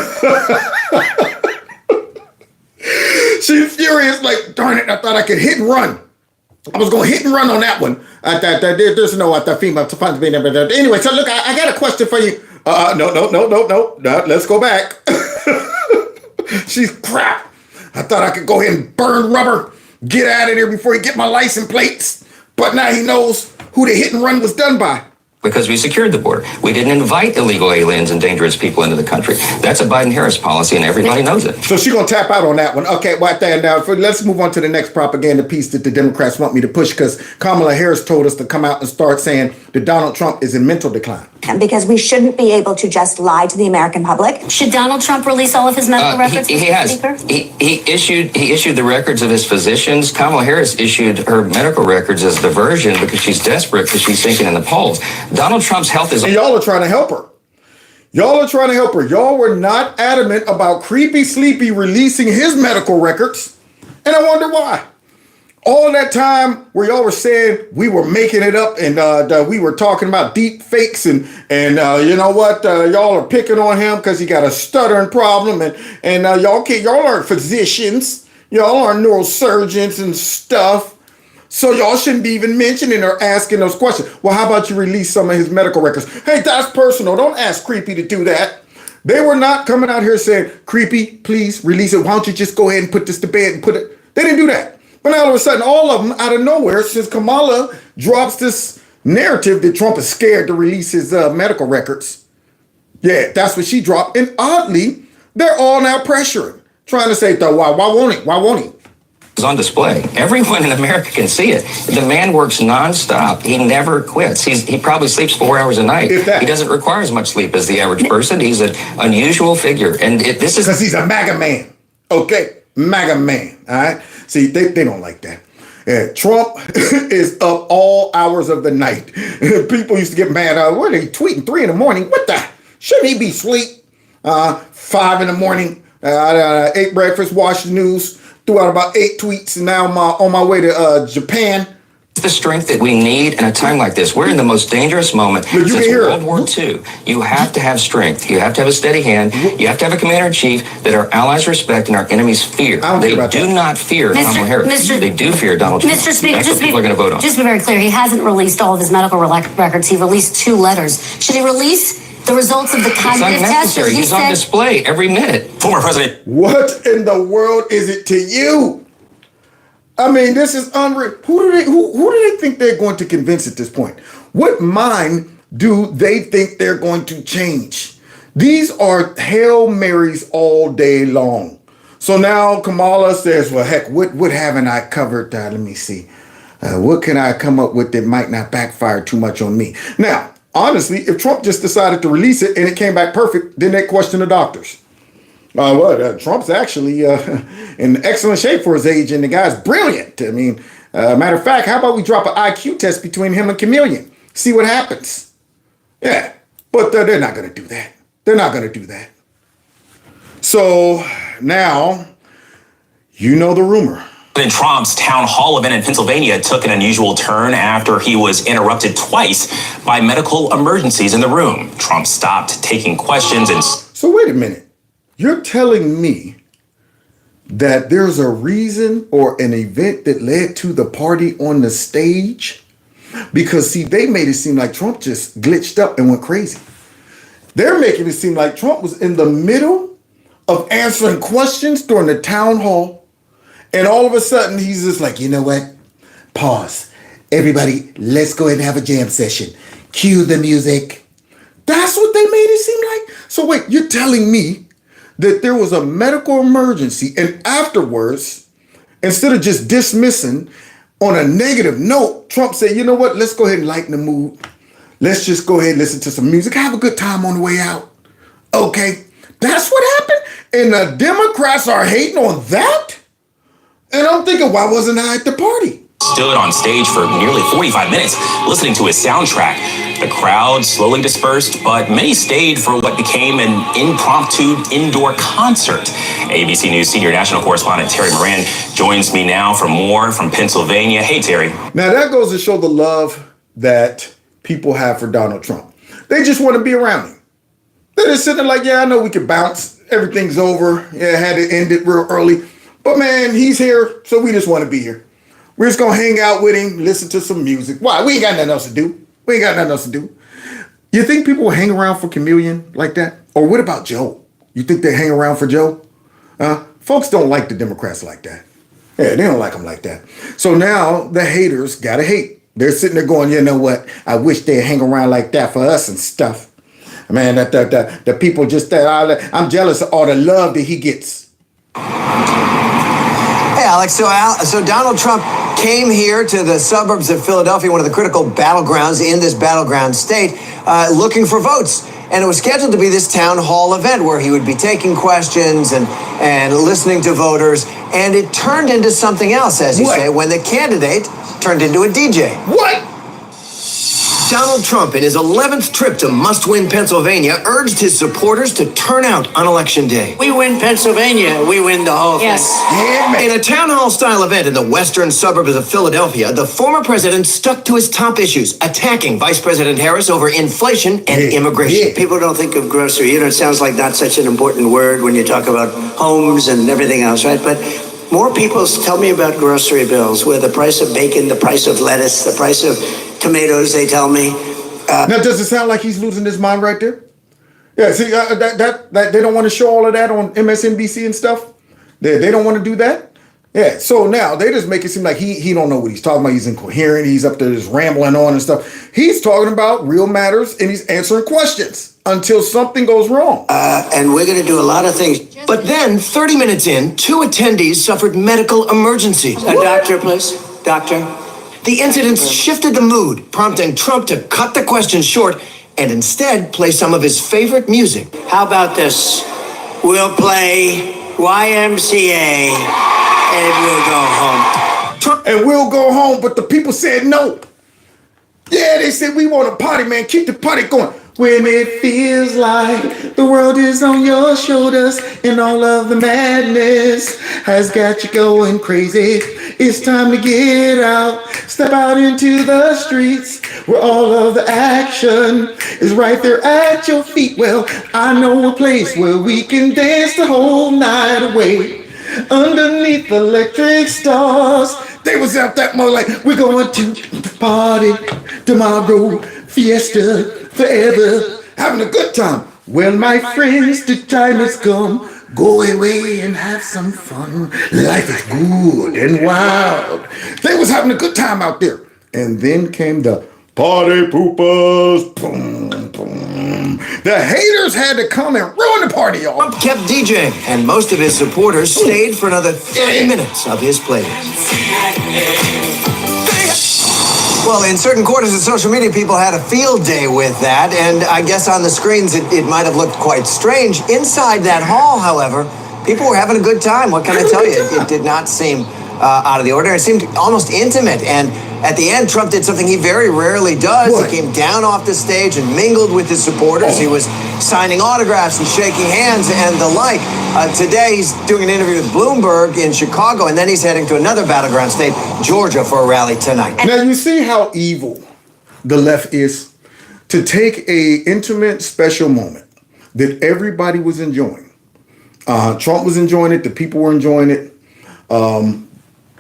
She's furious, like, darn it, I thought I could hit and run. I was going to hit and run on that one. There's no FEMA funds being there. Anyway, so look, I got a question for you. No. Let's go back. She's crap. I thought I could go ahead and burn rubber. get out of there before he get my license plates. But now he knows who the hit and run was done by. Because we secured the border. We didn't invite illegal aliens and dangerous people into the country. That's a Biden-Harris policy, and everybody knows it. So she's going to tap out on that one. Okay, well, now let's move on to the next propaganda piece that the Democrats want me to push, because Kamala Harris told us to come out and start saying that Donald Trump is in mental decline. Because we shouldn't be able to just lie to the American public. Should Donald Trump release all of his medical records? He has. He issued the records of his physicians. Kamala Harris issued her medical records as diversion because she's desperate, because she's sinking in the polls. Donald Trump's health is... And y'all are trying to help her. Y'all are trying to help her. Y'all were not adamant about Creepy Sleepy releasing his medical records. And I wonder why. All that time where y'all were saying we were making it up and we were talking about deep fakes and you know what, y'all are picking on him because he got a stuttering problem and y'all aren't physicians, y'all aren't neurosurgeons and stuff, so y'all shouldn't be even mentioning or asking those questions. Well, how about you release some of his medical records? Hey, that's personal. Don't ask Creepy to do that. They were not coming out here saying, Creepy, please release it. Why don't you just go ahead and put this to bed and put it. They didn't do that. But now all of a sudden, all of them out of nowhere, since Kamala drops this narrative that Trump is scared to release his medical records. Yeah, that's what she dropped. And oddly, they're all now pressuring, trying to say, though, why won't he? Why won't he? It's on display. Everyone in America can see it. The man works nonstop. He never quits. He probably sleeps 4 hours a night. If that. He doesn't require as much sleep as the average person. He's an unusual figure. And this is... Because he's a MAGA man. Okay? MAGA man. All right? See, they don't like that. Yeah, Trump is up all hours of the night. People used to get mad. What are they tweeting? 3 a.m? What the? Shouldn't he be asleep? 5 a.m. Ate breakfast, watched the news, threw out about 8 tweets, and now I'm on my way to Japan. The strength that we need in a time like this. We're in the most dangerous moment since World War II. You have to have strength. You have to have a steady hand. You have to have a commander-in-chief that our allies respect and our enemies fear. They do not fear Kamala Harris. They do fear Donald Trump. Mr. Speaker, that's what people are going to vote on. Just to be very clear, he hasn't released all of his medical records. He released 2 letters. Should he release the results of the cognitive test? He's on display every minute. Former president. What in the world is it to you? I mean, this is unreal. Who do they think they're going to convince at this point? What mind do they think they're going to change? These are Hail Marys all day long. So now Kamala says, well, heck, what haven't I covered? Let me see. What can I come up with that might not backfire too much on me? Now, honestly, if Trump just decided to release it and it came back perfect, then they question the doctors. Trump's actually in excellent shape for his age, and the guy's brilliant. I mean, matter of fact, how about we drop an IQ test between him and Chameleon? See what happens. Yeah, but they're not going to do that. They're not going to do that. So now, you know the rumor. President Trump's town hall event in Pennsylvania took an unusual turn after he was interrupted twice by medical emergencies in the room. Trump stopped taking questions and... So wait a minute. You're telling me that there's a reason or an event that led to the party on the stage? Because, see, they made it seem like Trump just glitched up and went crazy. They're making it seem like Trump was in the middle of answering questions during the town hall. And all of a sudden, he's just like, you know what? Pause. Everybody, let's go ahead and have a jam session. Cue the music. That's what they made it seem like? So wait, you're telling me that there was a medical emergency, and afterwards, instead of just dismissing on a negative note, Trump said, you know what, let's go ahead and lighten the mood. Let's just go ahead and listen to some music, have a good time on the way out. Okay, that's what happened? And the Democrats are hating on that? And I'm thinking, why wasn't I at the party? Stood on stage for nearly 45 minutes listening to his soundtrack. The crowd slowly dispersed, but many stayed for what became an impromptu indoor concert. ABC News senior national correspondent Terry Moran joins me now for more from Pennsylvania. Hey, Terry. Now, that goes to show the love that people have for Donald Trump. They just want to be around him. They're just sitting there like, yeah, I know we could bounce. Everything's over. Yeah, had to end it real early. But, man, he's here, so we just want to be here. We're just going to hang out with him, listen to some music. Why? We ain't got nothing else to do. We ain't got nothing else to do. You think people will hang around for Chameleon like that? Or what about Joe? You think they hang around for Joe? Folks don't like the Democrats like that. Yeah, they don't like him like that. So now the haters gotta hate. They're sitting there going, you know what? I wish they'd hang around like that for us and stuff. Man, the people just I'm jealous of all the love that he gets. Hey, Alex. So Donald Trump came here to the suburbs of Philadelphia, one of the critical battlegrounds in this battleground state, looking for votes. And it was scheduled to be this town hall event where he would be taking questions and listening to voters. And it turned into something else, as you say, when the candidate turned into a DJ. What? Donald Trump, in his 11th trip to must-win Pennsylvania, urged his supporters to turn out on Election Day. We win Pennsylvania, we win the whole thing. Yes. In a town hall-style event in the western suburbs of Philadelphia, the former president stuck to his top issues, attacking Vice President Harris over inflation and immigration. People don't think of grocery. You know, it sounds like not such an important word when you talk about homes and everything else, right? But more people tell me about grocery bills, where the price of bacon, the price of lettuce, the price of tomatoes, they tell me. Now, does it sound like he's losing his mind right there? Yeah, see, that they don't want to show all of that on MSNBC and stuff. They don't want to do that. Yeah, so now they just make it seem like he don't know what he's talking about. He's incoherent. He's up there just rambling on and stuff. He's talking about real matters and he's answering questions until something goes wrong. And we're going to do a lot of things. But then, 30 minutes in, 2 attendees suffered medical emergencies. A doctor, please. Doctor. The incidents shifted the mood, prompting Trump to cut the questions short and instead play some of his favorite music. How about this? We'll play YMCA and we'll go home. And we'll go home, but the people said no. Yeah, they said we want a party, man. Keep the party going. When it feels like the world is on your shoulders and all of the madness has got you going crazy, it's time to get out, step out into the streets where all of the action is right there at your feet. Well, I know a place where we can dance the whole night away underneath electric stars. They was out that more like, we're going to party tomorrow, fiesta forever, having a good time. Well, my friends, the time has come. Go away and have some fun. Life is good and wild. They was having a good time out there. And then came the party poopers. Boom, boom. The haters had to come and ruin the party, y'all. Trump kept DJing, and most of his supporters stayed for another 30 minutes of his playlist. Well, in certain quarters of social media, people had a field day with that, and I guess on the screens it might have looked quite strange. Inside that hall, however, people were having a good time. What can I tell you? It did not seem out of the ordinary. It seemed almost intimate, and at the end, Trump did something he very rarely does. What? He came down off the stage and mingled with his supporters. He was signing autographs and shaking hands and the like. Today, he's doing an interview with Bloomberg in Chicago, and then he's heading to another battleground state, Georgia, for a rally tonight. Now, you see how evil the left is? To take a intimate, special moment that everybody was enjoying. Trump was enjoying it. The people were enjoying it.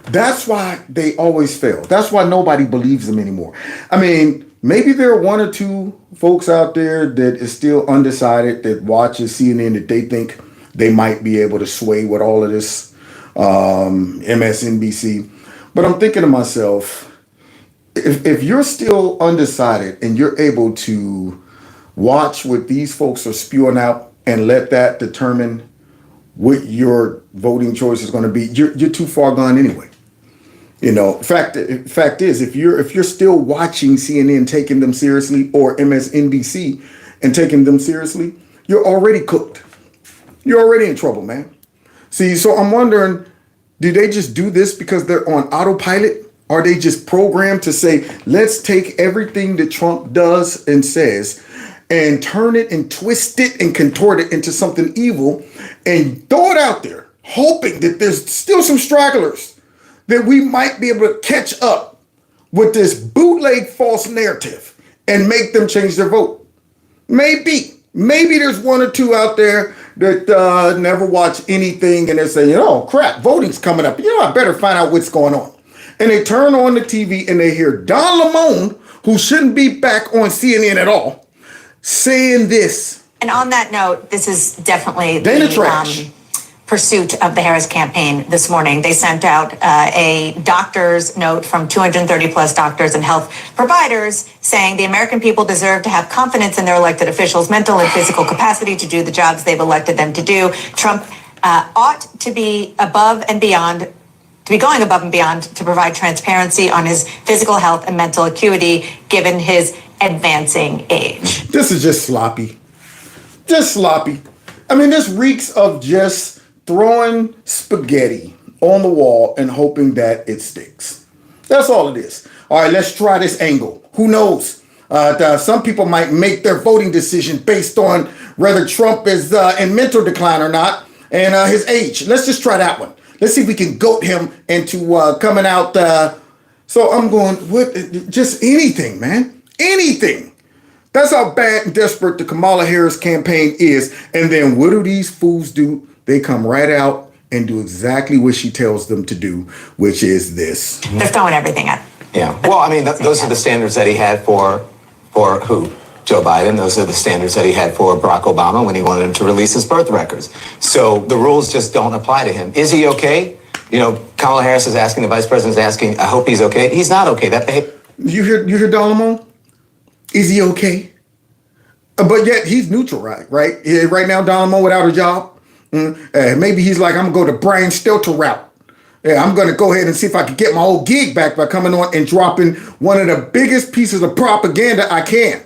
That's why they always fail. That's why nobody believes them anymore. I mean, maybe there are 1 or 2 folks out there that is still undecided, that watches CNN, that they think they might be able to sway with all of this MSNBC. But I'm thinking to myself, if you're still undecided and you're able to watch what these folks are spewing out and let that determine what your voting choice is going to be, you're too far gone anyway. You know, fact is, if you're still watching CNN, taking them seriously, or MSNBC and taking them seriously, you're already cooked. You're already in trouble, man. See, so I'm wondering, do they just do this because they're on autopilot? Are they just programmed to say, let's take everything that Trump does and says and turn it and twist it and contort it into something evil and throw it out there, hoping that there's still some stragglers that we might be able to catch up with this bootleg false narrative and make them change their vote? Maybe there's 1 or 2 out there that never watch anything and they're saying, oh crap, voting's coming up. I better find out what's going on. And they turn on the TV and they hear Don Lemon, who shouldn't be back on CNN at all, saying this. And on that note, this is definitely Dana Trash. pursuit of the Harris campaign this morning. They sent out a doctor's note from 230 plus doctors and health providers saying the American people deserve to have confidence in their elected officials' mental and physical capacity to do the jobs they've elected them to do. Trump ought to be going above and beyond to provide transparency on his physical health and mental acuity given his advancing age. This is just sloppy. Just sloppy. I mean, this reeks of just throwing spaghetti on the wall and hoping that it sticks. That's all it is. All right, let's try this angle. Who knows? Some people might make their voting decision based on whether Trump is in mental decline or not and his age. Let's just try that one. Let's see if we can goat him into coming out. So I'm going, just anything, man. Anything. That's how bad and desperate the Kamala Harris campaign is. And then what do these fools do? They come right out and do exactly what she tells them to do, which is this. They're throwing everything at. Yeah. Well, I mean, those are the standards that he had for who? Joe Biden. Those are the standards that he had for Barack Obama when he wanted him to release his birth records. So the rules just don't apply to him. Is he okay? You know, Kamala Harris is asking, the vice president is asking, I hope he's okay. He's not okay. You hear Don Lemon? Is he okay? But yet he's neutral, right? Right now, Don Lemon without a job. Maybe he's like, I'm going to go the Brian Stelter route. Yeah, I'm going to go ahead and see if I can get my old gig back by coming on and dropping one of the biggest pieces of propaganda I can.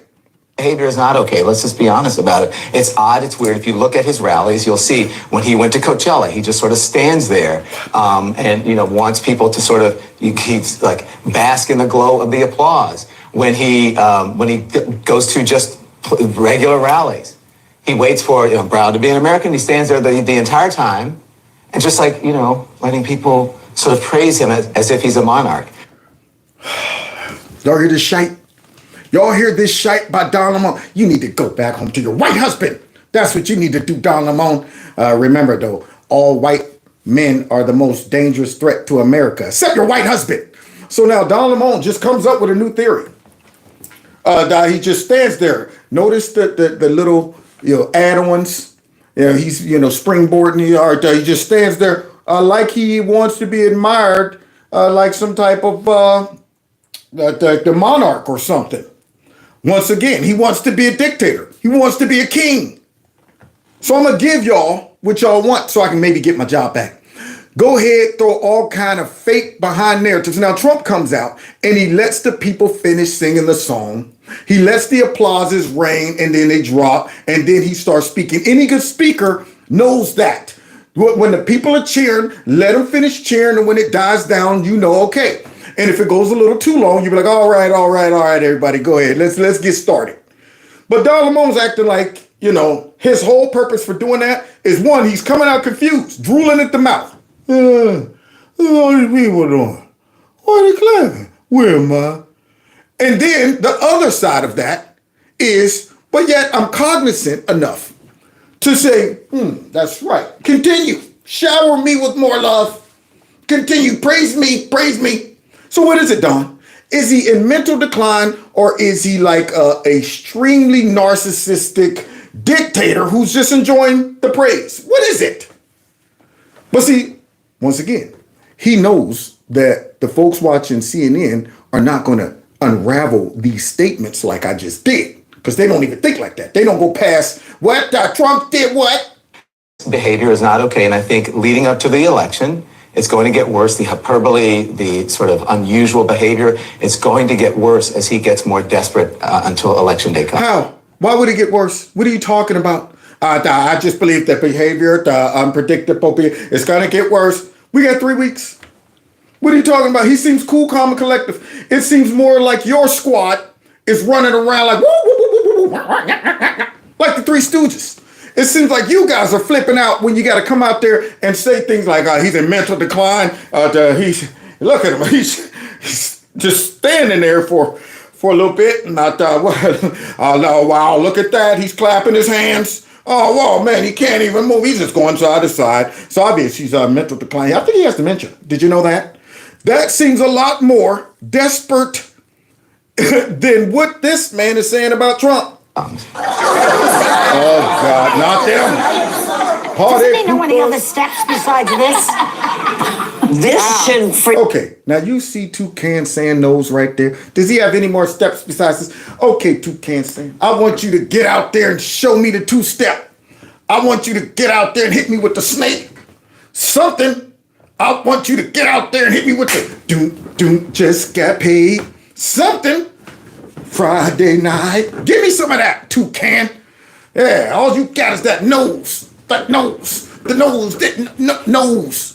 Behavior is not okay. Let's just be honest about it. It's odd. It's weird. If you look at his rallies, you'll see when he went to Coachella, he just sort of stands there and, wants people to sort of, he's like bask in the glow of the applause. When he goes to just regular rallies, he waits for, proud to be an American. He stands there the entire time and just like, letting people sort of praise him as if he's a monarch. Y'all hear this shite? Y'all hear this shite by Don Lemon? You need to go back home to your white husband. That's what you need to do, Don Lemon. Remember, though, all white men are the most dangerous threat to America, except your white husband. So now Don Lemon just comes up with a new theory. He just stands there. Notice the little add-ons. He's springboarding. He just stands there like he wants to be admired, like some type of the monarch or something. Once again, he wants to be a dictator. He wants to be a king. So I'm gonna give y'all what y'all want, so I can maybe get my job back. Go ahead, throw all kind of fake behind narratives. Now Trump comes out and he lets the people finish singing the song. He lets the applauses rain and then they drop and then he starts speaking. Any good speaker knows that. When the people are cheering, let them finish cheering, and when it dies down, okay. And if it goes a little too long, you'll be like, all right, everybody, go ahead. Let's get started. But Don Lemon's acting like, his whole purpose for doing that is one, he's coming out confused, drooling at the mouth. What are these people doing? Why are they clapping? Where am I? And then the other side of that is, but yet I'm cognizant enough to say, that's right. Continue. Shower me with more love. Continue. Praise me. Praise me. So what is it, Don? Is he in mental decline or is he like a extremely narcissistic dictator who's just enjoying the praise? What is it? But see, once again, he knows that the folks watching CNN are not going to unravel these statements like I just did, because they don't even think like that. They don't go past what Trump did what. Behavior is not okay. And I think leading up to the election, it's going to get worse. The hyperbole, the sort of unusual behavior, it's going to get worse as he gets more desperate until election day comes. How? Why would it get worse? What are you talking about? I just believe that behavior, the unpredictable, it's going to get worse. We got 3 weeks. What are you talking about? He seems cool, calm, and collective. It seems more like your squad is running around like, woo, woo, woo, woo, woo, like the Three Stooges. It seems like you guys are flipping out when you got to come out there and say things like, he's in mental decline. Look at him. He's just standing there for a little bit. And wow, look at that. He's clapping his hands. Oh, wow, man, he can't even move. He's just going side to side. So obviously he's mental decline. I think he has dementia. Did you know that? That seems a lot more desperate than what this man is saying about Trump. Oh, God, not them. Party he know any other steps besides this? This should. Okay, now you see Toucan saying those right there. Does he have any more steps besides this? Okay, Toucan saying, I want you to get out there and show me the two-step. I want you to get out there and hit me with the snake. Something. I want you to get out there and hit me with the just got paid. Something. Friday night. Give me some of that, Toucan. Yeah, all you got is that nose. That nose. The nose. That nose.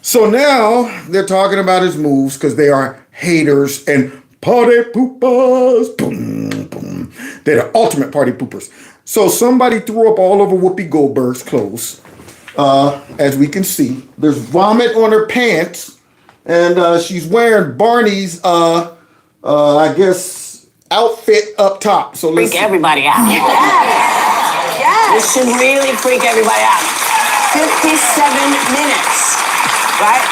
So now they're talking about his moves because they are haters and party poopers. Boom, boom. They're the ultimate party poopers. So somebody threw up all over Whoopi Goldberg's clothes. As we can see, there's vomit on her pants, and she's wearing Barney's, I guess, outfit up top. So let's Freak everybody out. Yes. This should really freak everybody out. 57 minutes, right?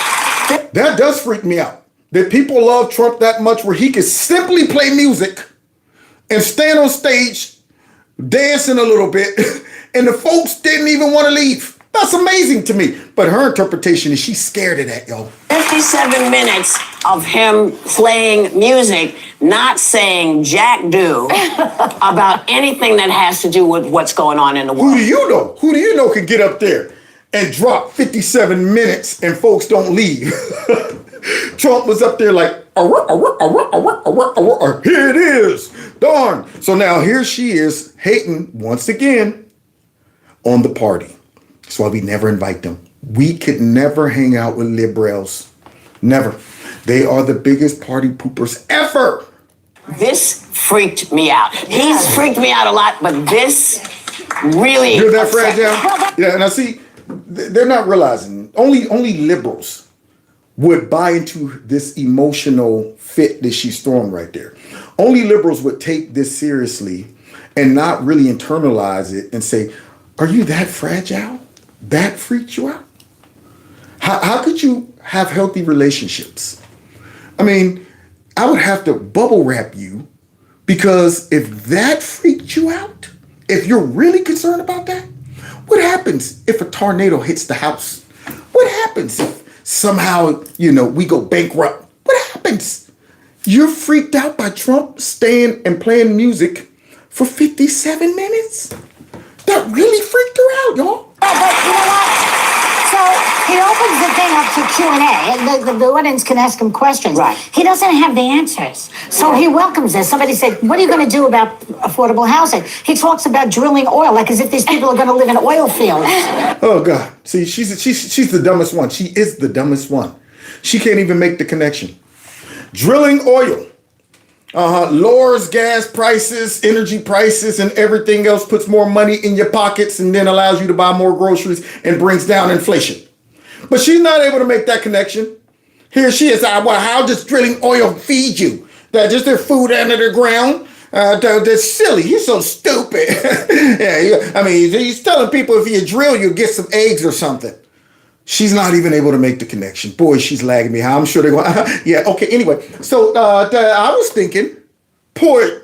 That does freak me out. That people love Trump that much where he can simply play music and stand on stage dancing a little bit, and the folks didn't even want to leave. That's amazing to me. But her interpretation is she's scared of that, y'all. 57 minutes of him playing music, not saying jack do about anything that has to do with what's going on in the world. Who do you know? Who do you know could get up there and drop 57 minutes and folks don't leave? Trump was up there like, here it is. Darn. So now here she is hating once again on the party. That's why we never invite them. We could never hang out with liberals. Never. They are the biggest party poopers ever. This freaked me out. He's freaked me out a lot, but this really... You're that fragile? Yeah, and I see, they're not realizing. Only liberals would buy into this emotional fit that she's throwing right there. Only liberals would take this seriously and not really internalize it and say, are you that fragile? That freaked you out? How could you have healthy relationships? I mean, I would have to bubble wrap you because if that freaked you out, if you're really concerned about that, what happens if a tornado hits the house? What happens if somehow, we go bankrupt? What happens? You're freaked out by Trump staying and playing music for 57 minutes? That really freaked her out, y'all. But you know what? So he opens the thing up to Q&A, and the audience can ask him questions. Right. He doesn't have the answers. So he welcomes this. Somebody said, what are you going to do about affordable housing? He talks about drilling oil, like as if these people are going to live in oil fields. Oh, God. See, she's the dumbest one. She is the dumbest one. She can't even make the connection. Drilling oil. Lowers gas prices, energy prices, and everything else, puts more money in your pockets and then allows you to buy more groceries and brings down inflation. But she's not able to make that connection. Here she is. Well, how does drilling oil feed you? That just their food under the ground? That's silly. He's so stupid. He's telling people if you drill, you'll get some eggs or something. She's not even able to make the connection. Boy, she's lagging me. I'm sure they're going, yeah, okay, anyway. So I was thinking, poor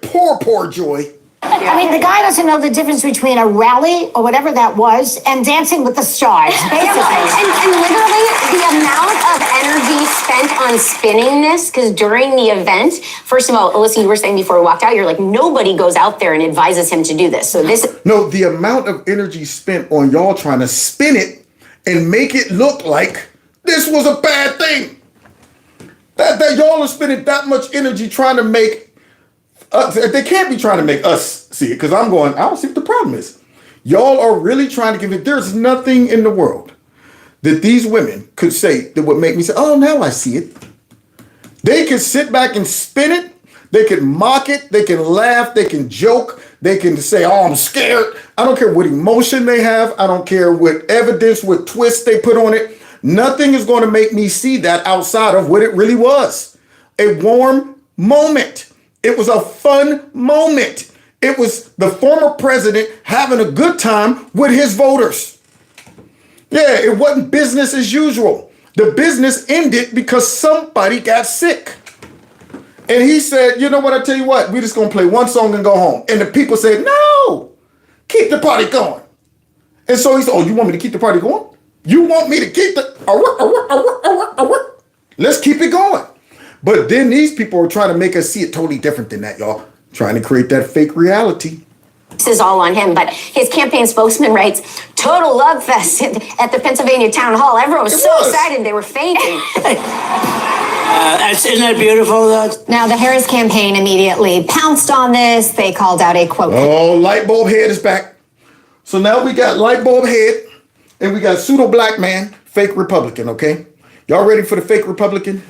Joy. I mean, the guy doesn't know the difference between a rally or whatever that was and Dancing with the Stars. And literally the amount of energy spent on spinning this, because during the event, first of all, Alyssa, you were saying before we walked out, you're like, nobody goes out there and advises him to do this. So this... No, the amount of energy spent on y'all trying to spin it and make it look like this was a bad thing. That y'all are spending that much energy trying to make they can't be trying to make us see it, because I don't see what the problem is. Y'all are really trying to give it. There's nothing in the world that these women could say that would make me say, oh, now I see it. They can sit back and spin it. They can mock it. They can laugh. They can joke. They can say, oh, I'm scared. I don't care what emotion they have. I don't care what evidence, what twist they put on it. Nothing is going to make me see that outside of what it really was. A warm moment. It was a fun moment. It was the former president having a good time with his voters. Yeah, it wasn't business as usual. The business ended because somebody got sick. And he said, you know what, I tell you what, we're just going to play one song and go home. And the people said, no, keep the party going. And so he said, oh, you want me to keep the party going? You want me to keep the... Let's keep it going. But then these people are trying to make us see it totally different than that, y'all. Trying to create that fake reality. This is all on him, but his campaign spokesman writes, total love fest at the Pennsylvania Town Hall. Everyone was so excited they were fainting. Isn't that beautiful, though? Now, the Harris campaign immediately pounced on this. They called out a quote. Oh, light bulb head is back. So now we got light bulb head and we got pseudo black man, fake Republican, okay? Y'all ready for the fake Republican?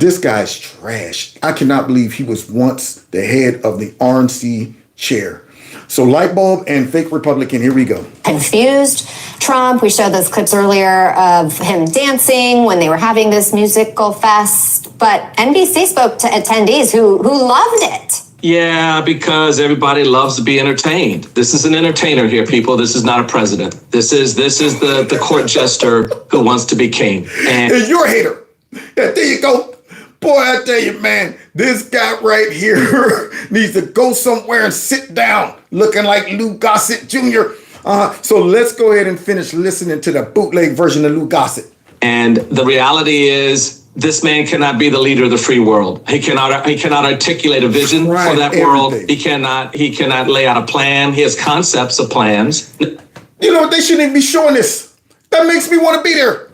This guy's trash. I cannot believe he was once the head of the RNC chair. So light bulb and fake Republican, here we go. Confused Trump. We showed those clips earlier of him dancing when they were having this musical fest. But NBC spoke to attendees who loved it. Yeah, because everybody loves to be entertained. This is an entertainer here, people. This is not a president. This is the court jester who wants to be king. And you're a hater. Yeah, there you go. Boy, I tell you, man, this guy right here needs to go somewhere and sit down looking like Lou Gossett Jr. So let's go ahead and finish listening to the bootleg version of Lou Gossett. And the reality is, this man cannot be the leader of the free world. He cannot articulate a vision for that world. He cannot lay out a plan. He has concepts of plans. You know what? They shouldn't even be showing this. That makes me want to be there.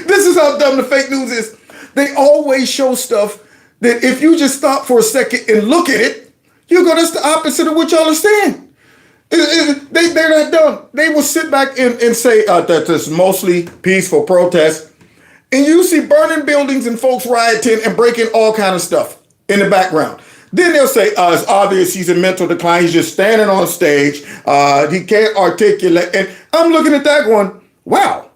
This is how dumb the fake news is. They always show stuff that if you just stop for a second and look at it, you're going to the opposite of what y'all are saying. They're that dumb. They will sit back and say that this is mostly peaceful protest. And you see burning buildings and folks rioting and breaking all kind of stuff in the background. Then they'll say, it's obvious he's in mental decline. He's just standing on stage. He can't articulate. And I'm looking at that going, wow,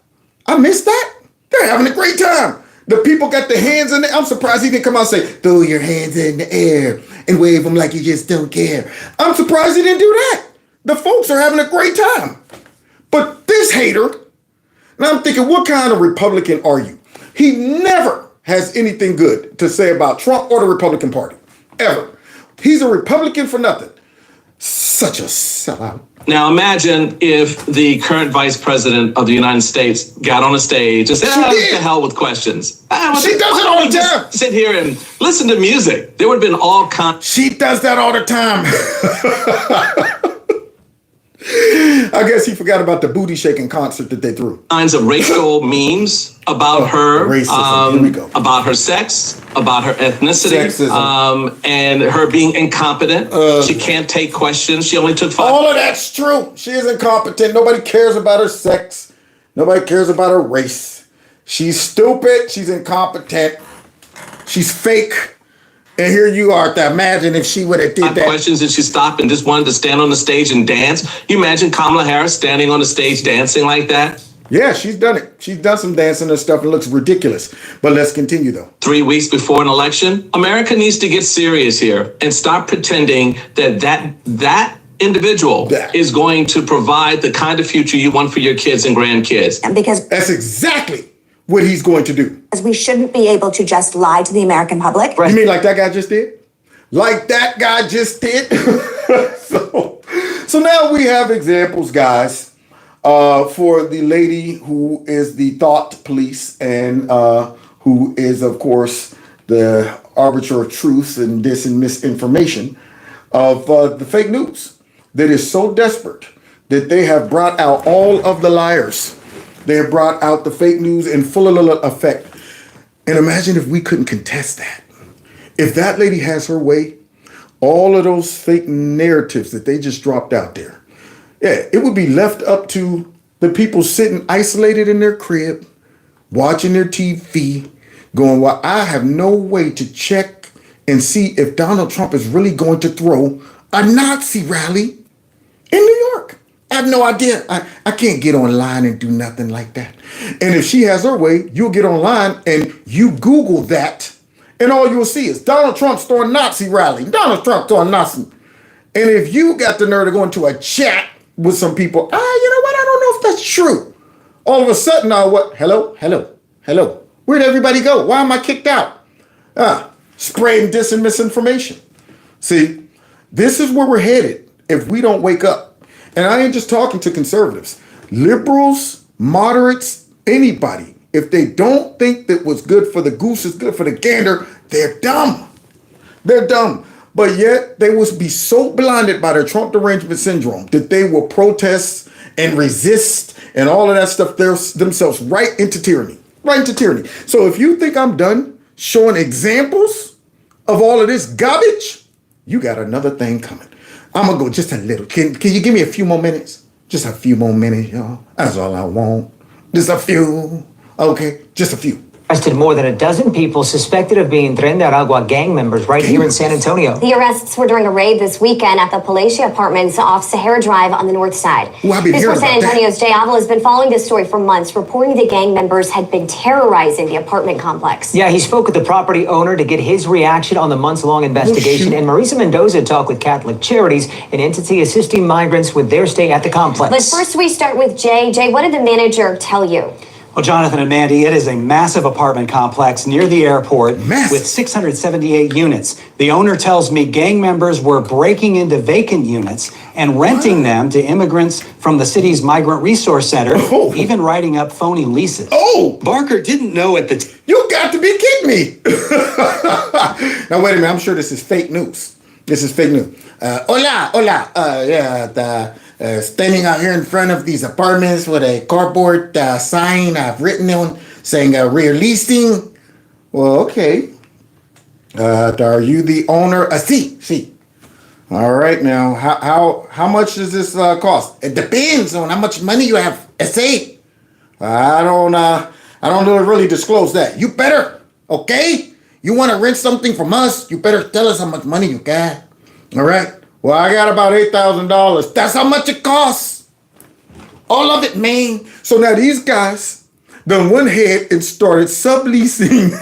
I missed that. They're having a great time. The people got their hands in the air. I'm surprised he didn't come out and say, throw your hands in the air and wave them like you just don't care. I'm surprised he didn't do that. The folks are having a great time. But this hater, and I'm thinking, what kind of Republican are you? He never has anything good to say about Trump or the Republican Party, ever. He's a Republican for nothing. Such a sellout. Now imagine if the current vice president of the United States got on a stage and said, what the hell with questions? She does it all the time. Sit here and listen to music. There would have been all kinds. She does that all the time. I guess he forgot about the booty shaking concert that they threw. Kinds of racial memes about her, racism. Here we go. About her sex, about her ethnicity, and her being incompetent. She can't take questions. She only took 5. All of that's true. She is incompetent. Nobody cares about her sex. Nobody cares about her race. She's stupid. She's incompetent. She's fake. And here you are to imagine if she would have did that. Questions and she stopped and just wanted to stand on the stage and dance. You imagine Kamala Harris standing on the stage dancing like that? Yeah, she's done it. She's done some dancing and stuff. It looks ridiculous. But let's continue, though. 3 weeks before an election, America needs to get serious here and stop pretending that individual is going to provide the kind of future you want for your kids and grandkids. Because that's exactly what he's going to do. We shouldn't be able to just lie to the American public. You mean like that guy just did? Like that guy just did? So now we have examples, guys, for the lady who is the thought police and who is, of course, the arbiter of truth and dis and misinformation of the fake news that is so desperate that they have brought out all of the liars. They have brought out the fake news in full effect. And imagine if we couldn't contest that. If that lady has her way, all of those fake narratives that they just dropped out there, yeah, it would be left up to the people sitting isolated in their crib, watching their TV, going, well, I have no way to check and see if Donald Trump is really going to throw a Nazi rally in New York. I have no idea. I can't get online and do nothing like that. And if she has her way, you'll get online and you Google that, and all you'll see is Donald Trump's throwing Nazi rally. Donald Trump throwing Nazi. And if you got the nerve to go into a chat with some people, you know what? I don't know if that's true. All of a sudden, what? Hello? Where'd everybody go? Why am I kicked out? Spreading dis and misinformation. See, this is where we're headed. if we don't wake up. And I ain't just talking to conservatives, liberals, moderates, anybody. If they don't think that what's good for the goose is good for the gander, they're dumb. They're dumb. But yet they will be so blinded by their Trump derangement syndrome that they will protest and resist and all of that stuff themselves right into tyranny. Right into tyranny. So if you think I'm done showing examples of all of this garbage, you got another thing coming. I'm going to go just a little. Can you give me a few more minutes? Just a few more minutes, y'all. That's all I want. Just a few. Okay, just a few. Arrested more than a dozen people suspected of being Tren de Aragua gang members right here in San Antonio. The arrests were during a raid this weekend at the Palacia Apartments off Sahara Drive on the north side. News for San Antonio's Jay Avila has been following this story for months, reporting the gang members had been terrorizing the apartment complex. Yeah, he spoke with the property owner to get his reaction on the months-long investigation, and Marisa Mendoza talked with Catholic Charities, an entity assisting migrants with their stay at the complex. But first we start with Jay. Jay, what did the manager tell you? Well, Jonathan and Mandy, it is a massive apartment complex near the airport with 678 units. The owner tells me gang members were breaking into vacant units and renting them to immigrants from the city's Migrant Resource Center, even writing up phony leases. Oh! Barker didn't know at the time. You got to be kidding me! Now, wait a minute. I'm sure this is fake news. This is fake news. Hola. Standing out here in front of these apartments with a cardboard sign written on saying rear leasing. Well, okay. Are you the owner? See. All right, now how much does this cost? It depends on how much money you have. See, I don't really disclose that. You better, okay? You want to rent something from us? You better tell us how much money you got. All right. Well, I got about $8,000. That's how much it costs. All of it, man. So now these guys done went ahead and started subleasing.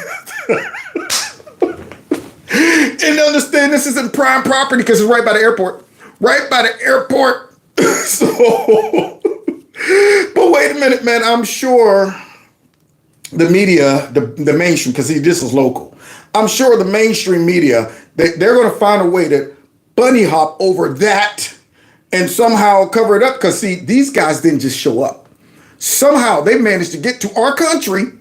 And understand this isn't prime property because it's right by the airport. Right by the airport. So, but wait a minute, man. I'm sure the media, the mainstream, because this is local. I'm sure the mainstream media, they're going to find a way to bunny hop over that and somehow cover it up. Because see, these guys didn't just show up. Somehow they managed to get to our country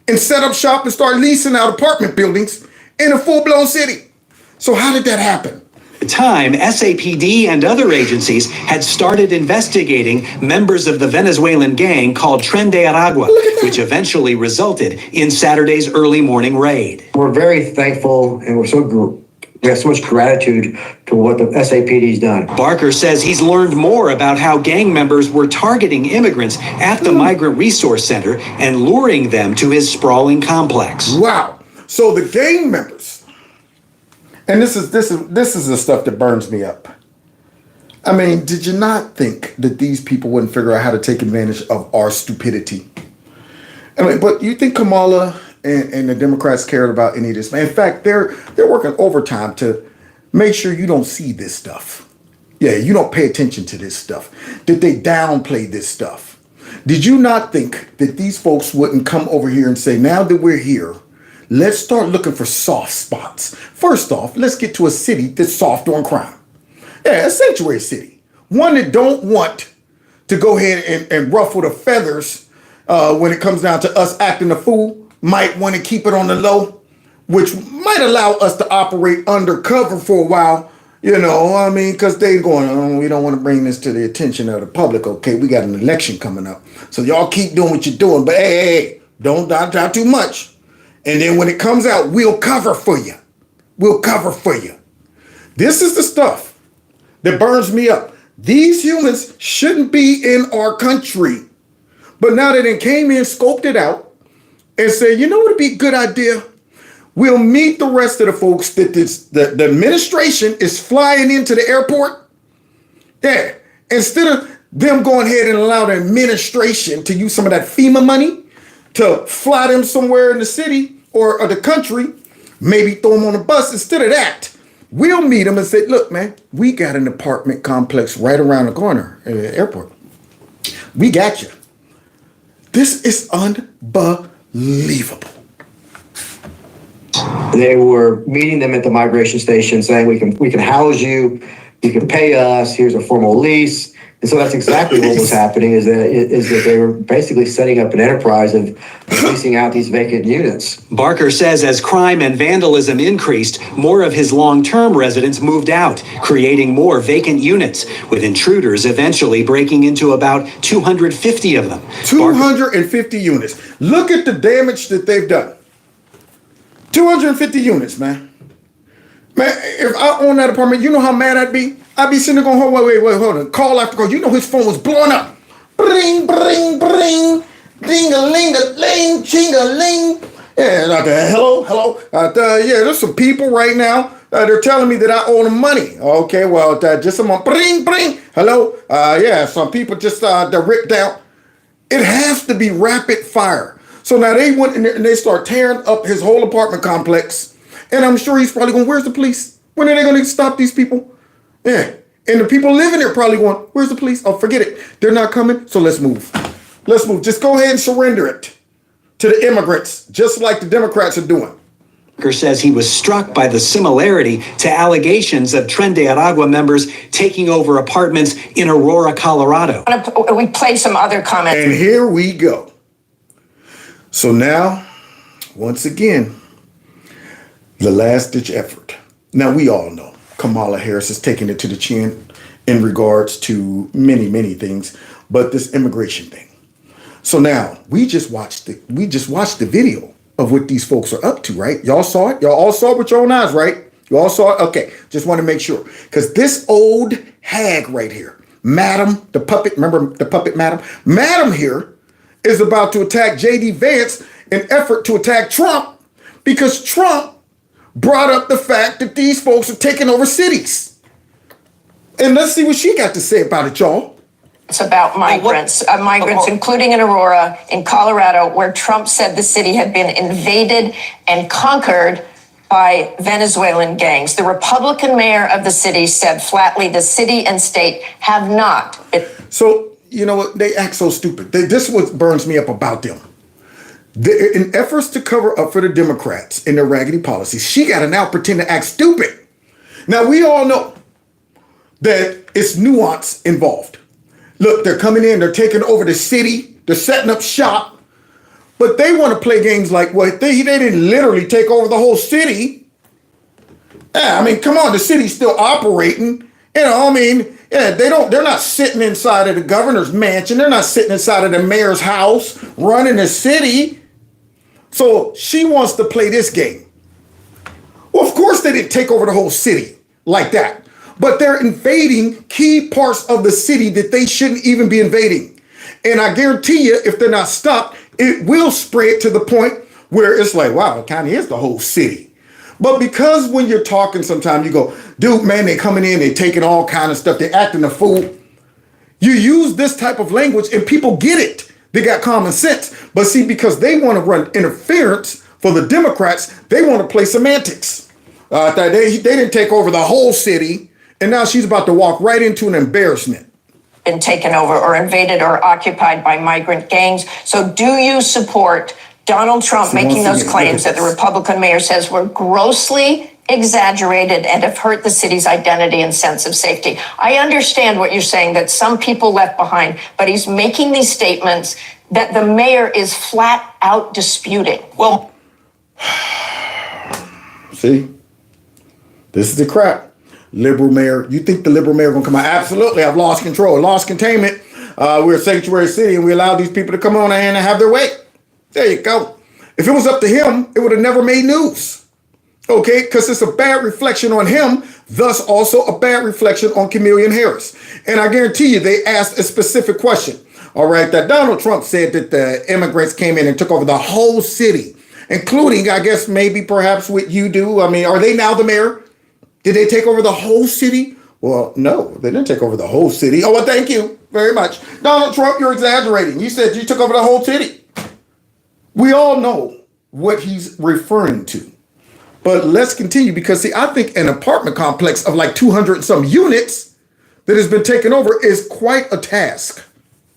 and set up shop and start leasing out apartment buildings in a full-blown city. So how did that happen? At the time, SAPD and other agencies had started investigating members of the Venezuelan gang called Tren de Aragua, which eventually resulted in Saturday's early morning raid. We're very thankful and we have so much gratitude to what the SAPD's done. Barker says he's learned more about how gang members were targeting immigrants at the Migrant Resource Center and luring them to his sprawling complex. Wow. So the gang members, and this is the stuff that burns me up. I mean, did you not think that these people wouldn't figure out how to take advantage of our stupidity? I mean, but you think Kamala and the Democrats cared about any of this? In fact, they're working overtime to make sure you don't see this stuff. Yeah, you don't pay attention to this stuff. Did they downplay this stuff? Did you not think that these folks wouldn't come over here and say, now that we're here, let's start looking for soft spots. First off, let's get to a city that's soft on crime. Yeah, a sanctuary city. One that don't want to go ahead and ruffle the feathers when it comes down to us acting a fool. Might want to keep it on the low, which might allow us to operate undercover for a while. You know, I mean, because they going, oh, we don't want to bring this to the attention of the public. Okay, we got an election coming up. So y'all keep doing what you're doing. But hey, don't drop too much. And then when it comes out, we'll cover for you. We'll cover for you. This is the stuff that burns me up. These humans shouldn't be in our country. But now that they came in, scoped it out, and say, you know what would be a good idea? We'll meet the rest of the folks that the administration is flying into the airport. Yeah. Instead of them going ahead and allow the administration to use some of that FEMA money to fly them somewhere in the city or the country, maybe throw them on a bus. Instead of that, we'll meet them and say, look, man, we got an apartment complex right around the corner at the airport. We got you. This is unbelievable. They were meeting them at the migration station saying we can house you, you can pay us, here's a formal lease. And so that's exactly what was happening, is that they were basically setting up an enterprise of leasing out these vacant units. Barker says as crime and vandalism increased, more of his long-term residents moved out, creating more vacant units, with intruders eventually breaking into about 250 of them. 250 units. Look at the damage that they've done. 250 units, man. Man, if I own that apartment, you know how mad I'd be? I'd be sitting there going, wait, hold on. Call after call. You know his phone was blowing up. Bring, bring, bring. Ding-a-ling-a-ling, ching-a-ling. Yeah, like, hello. Yeah, there's some people right now. They're telling me that I owe them money. Okay, well, just a moment. Bring. Hello. Yeah, some people just they're ripped out. It has to be rapid fire. So now they went in there and they start tearing up his whole apartment complex. And I'm sure he's probably going, where's the police? When are they going to stop these people? Yeah. And the people living there probably going, where's the police? Oh, forget it. They're not coming. So let's move. Just go ahead and surrender it to the immigrants, just like the Democrats are doing. Barker says he was struck by the similarity to allegations of Tren de Aragua members taking over apartments in Aurora, Colorado. We play some other comments. And here we go. So now, once again, the last-ditch effort. Now, we all know Kamala Harris is taking it to the chin in regards to many, many things, but this immigration thing. So now, we just watched the video of what these folks are up to, right? Y'all saw it? Y'all all saw it with your own eyes, right? You all saw it? Okay, just want to make sure. Because this old hag right here, Madam, the puppet, remember the puppet Madam? Madam here is about to attack J.D. Vance in effort to attack Trump because Trump brought up the fact that these folks are taking over cities. And let's see what she got to say about it, y'all. It's about migrants, including in Aurora, in Colorado, where Trump said the city had been invaded and conquered by Venezuelan gangs. The Republican mayor of the city said flatly the city and state have not. So, you know what? They act so stupid. This is what burns me up about them. In efforts to cover up for the Democrats in their raggedy policies, she got to now pretend to act stupid. Now, we all know that it's nuance involved. Look, they're coming in, they're taking over the city, they're setting up shop, but they want to play games like, well, they didn't literally take over the whole city. Yeah, I mean, come on, the city's still operating. You know, I mean, yeah, they're not sitting inside of the governor's mansion, they're not sitting inside of the mayor's house running the city. So she wants to play this game. Well, of course they didn't take over the whole city like that, but they're invading key parts of the city that they shouldn't even be invading. And I guarantee you, if they're not stopped, it will spread to the point where it's like, wow, it kind of is the whole city. But because when you're talking sometimes you go, dude, man, they coming in, they taking all kind of stuff, they acting a fool. You use this type of language and people get it. They got common sense. But see, because they want to run interference for the Democrats, they want to play semantics. They didn't take over the whole city, and now she's about to walk right into an embarrassment. Been taken over or invaded or occupied by migrant gangs. So do you support Donald Trump making those claims that the Republican mayor says were grossly exaggerated and have hurt the city's identity and sense of safety? I understand what you're saying, that some people left behind, but he's making these statements that the mayor is flat out disputing. Well, see, this is the crap. Liberal mayor, you think the liberal mayor gonna come out? Absolutely, I've lost control, lost containment. We're a sanctuary city and we allow these people to come on in and have their way. There you go. If it was up to him, it would have never made news. Okay, because it's a bad reflection on him, thus also a bad reflection on Kamala Harris. And I guarantee you, they asked a specific question. All right, that Donald Trump said that the immigrants came in and took over the whole city, including, I guess, maybe perhaps what you do. I mean, are they now the mayor? Did they take over the whole city? Well, no, they didn't take over the whole city. Oh, well, thank you very much. Donald Trump, you're exaggerating. You said you took over the whole city. We all know what he's referring to. But let's continue because, see, I think an apartment complex of like 200 and some units that has been taken over is quite a task.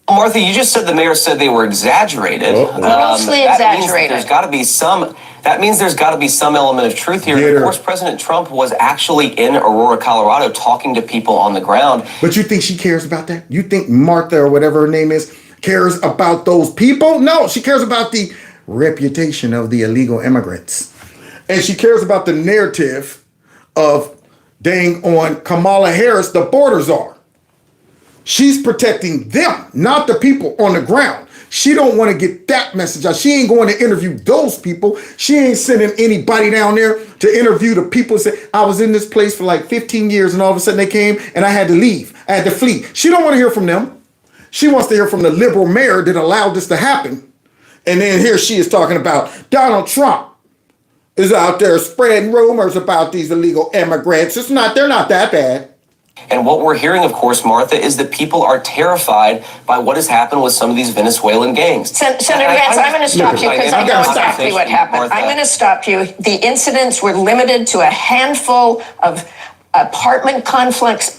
Martha, you just said the mayor said they were exaggerated. Grossly exaggerated. There's got to be some. That means there's got to be some element of truth here. And of course, President Trump was actually in Aurora, Colorado, talking to people on the ground. But you think she cares about that? You think Martha or whatever her name is cares about those people? No, she cares about the reputation of the illegal immigrants. And she cares about the narrative of, dang on Kamala Harris, the border czar. She's protecting them, not the people on the ground. She don't want to get that message out. She ain't going to interview those people. She ain't sending anybody down there to interview the people. Say, I was in this place for like 15 years and all of a sudden they came and I had to leave. I had to flee. She don't want to hear from them. She wants to hear from the liberal mayor that allowed this to happen. And then here she is talking about Donald Trump is out there spreading rumors about these illegal immigrants. They're not that bad. And what we're hearing, of course, Martha, is that people are terrified by what has happened with some of these Venezuelan gangs. Senator Vance, I'm going to stop you because I know exactly what happened. Martha. I'm going to stop you. The incidents were limited to a handful of apartment complexes,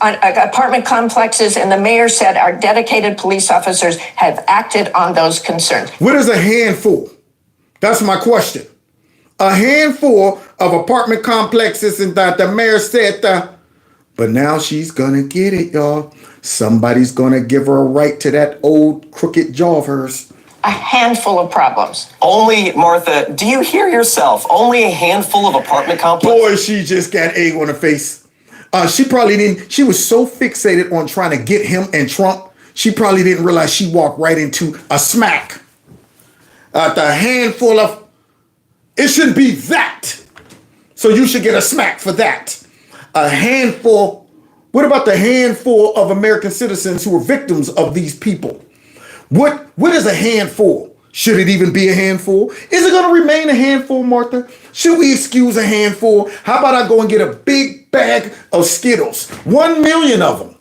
and the mayor said our dedicated police officers have acted on those concerns. What is a handful? That's my question. A handful of apartment complexes, and that the mayor said but now she's gonna get it, y'all. Somebody's gonna give her a right to that old crooked jaw of hers. A handful of problems. Only, Martha, do you hear yourself? Only a handful of apartment complexes? Boy, she just got egg on her face. She probably didn't, she was so fixated on trying to get him and Trump, she probably didn't realize she walked right into a smack. The handful of, it shouldn't be that. So you should get a smack for that. A handful, what about the handful of American citizens who were victims of these people? What is a handful? Should it even be a handful? Is it going to remain a handful, Martha? Should we excuse a handful? How about I go and get a big bag of Skittles, 1 million of them.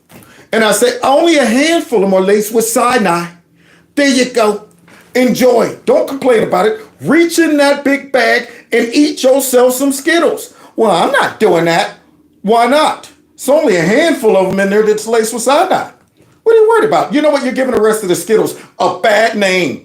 And I say, only a handful of them are laced with cyanide. There you go. Enjoy. Don't complain about it. Reach in that big bag and eat yourself some Skittles. Well, I'm not doing that. Why not? It's only a handful of them in there that's laced with cyanide. What are you worried about? You know what? You're giving the rest of the Skittles a bad name.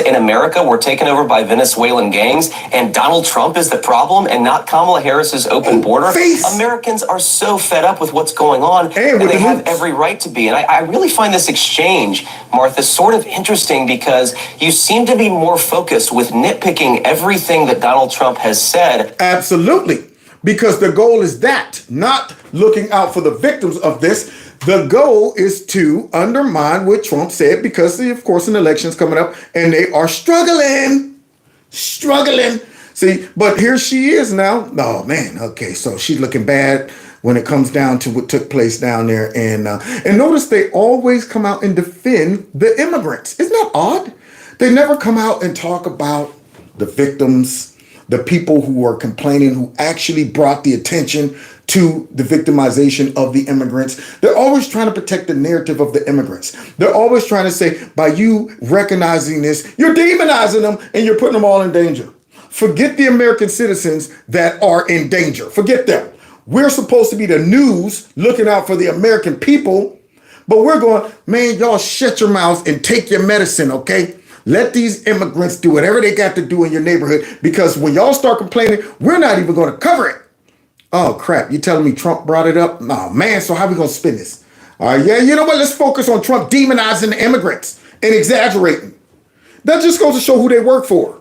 In America were taken over by Venezuelan gangs, and Donald Trump is the problem and not Kamala Harris's open border. Americans are so fed up with what's going on, and they have every right to be. And I really find this exchange, Martha, sort of interesting because you seem to be more focused with nitpicking everything that Donald Trump has said. Absolutely. Because the goal is that, not looking out for the victims of this. The goal is to undermine what Trump said because, of course, an election's coming up and they are struggling. See, but here she is now. Oh, man. Okay, so she's looking bad when it comes down to what took place down there. And notice they always come out and defend the immigrants. Isn't that odd? They never come out and talk about the victims, the people who are complaining, who actually brought the attention to the victimization of the immigrants. They're always trying to protect the narrative of the immigrants. They're always trying to say, by you recognizing this, you're demonizing them and you're putting them all in danger. Forget the American citizens that are in danger. Forget them. We're supposed to be the news looking out for the American people, but we're going, man, y'all shut your mouths and take your medicine, okay? Let these immigrants do whatever they got to do in your neighborhood, because when y'all start complaining, we're not even going to cover it. Oh, crap. You telling me Trump brought it up? No, man. So how are we going to spin this? All right. Yeah. You know what? Let's focus on Trump demonizing the immigrants and exaggerating. That just goes to show who they work for.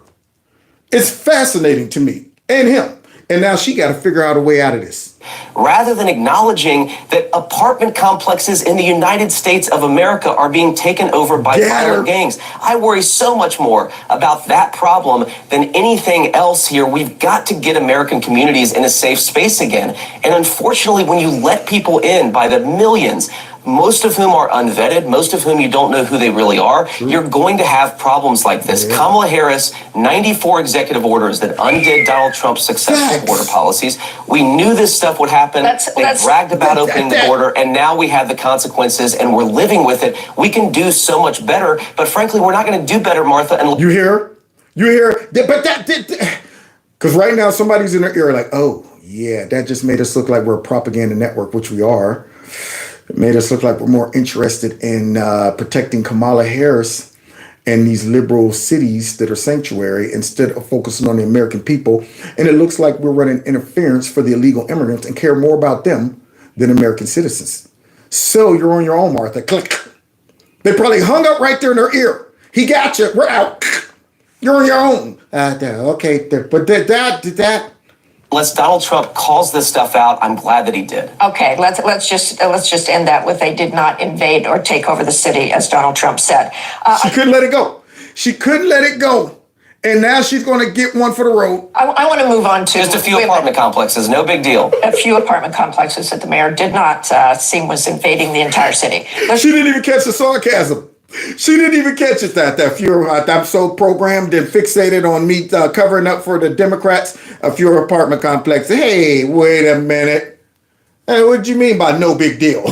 It's fascinating to me and him. And now she got to figure out a way out of this. Rather than acknowledging that apartment complexes in the United States of America are being taken over by violent gangs. I worry so much more about that problem than anything else here. We've got to get American communities in a safe space again. And unfortunately, when you let people in by the millions, most of whom are unvetted, most of whom you don't know who they really are, you're going to have problems like this. Kamala Harris, 94 executive orders that undid Donald Trump's successful border policies. We knew this stuff would happen. They bragged about opening the border, and now we have the consequences, and we're living with it. We can do so much better, but frankly, we're not going to do better, Martha. And you hear? But that, because right now somebody's in their ear like, oh, yeah, that just made us look like we're a propaganda network, which we are. It made us look like we're more interested in protecting Kamala Harris and these liberal cities that are sanctuary instead of focusing on the American people. And it looks like we're running interference for the illegal immigrants and care more about them than American citizens. So you're on your own, Martha. Click. They probably hung up right there in her ear. He got you. We're out. You're on your own. Okay, but did that. Unless Donald Trump calls this stuff out, I'm glad that he did. Okay, let's just end that with they did not invade or take over the city, as Donald Trump said. She couldn't let it go. She couldn't let it go. And now she's going to get one for the road. I want to move on to Just a few apartment complexes, no big deal. A few apartment complexes that the mayor did not seem was invading the entire city. She didn't even catch the sarcasm. She didn't even catch it that few. I'm so programmed and fixated on me covering up for the Democrats. A few apartment complexes. Hey, wait a minute. Hey, what do you mean by no big deal?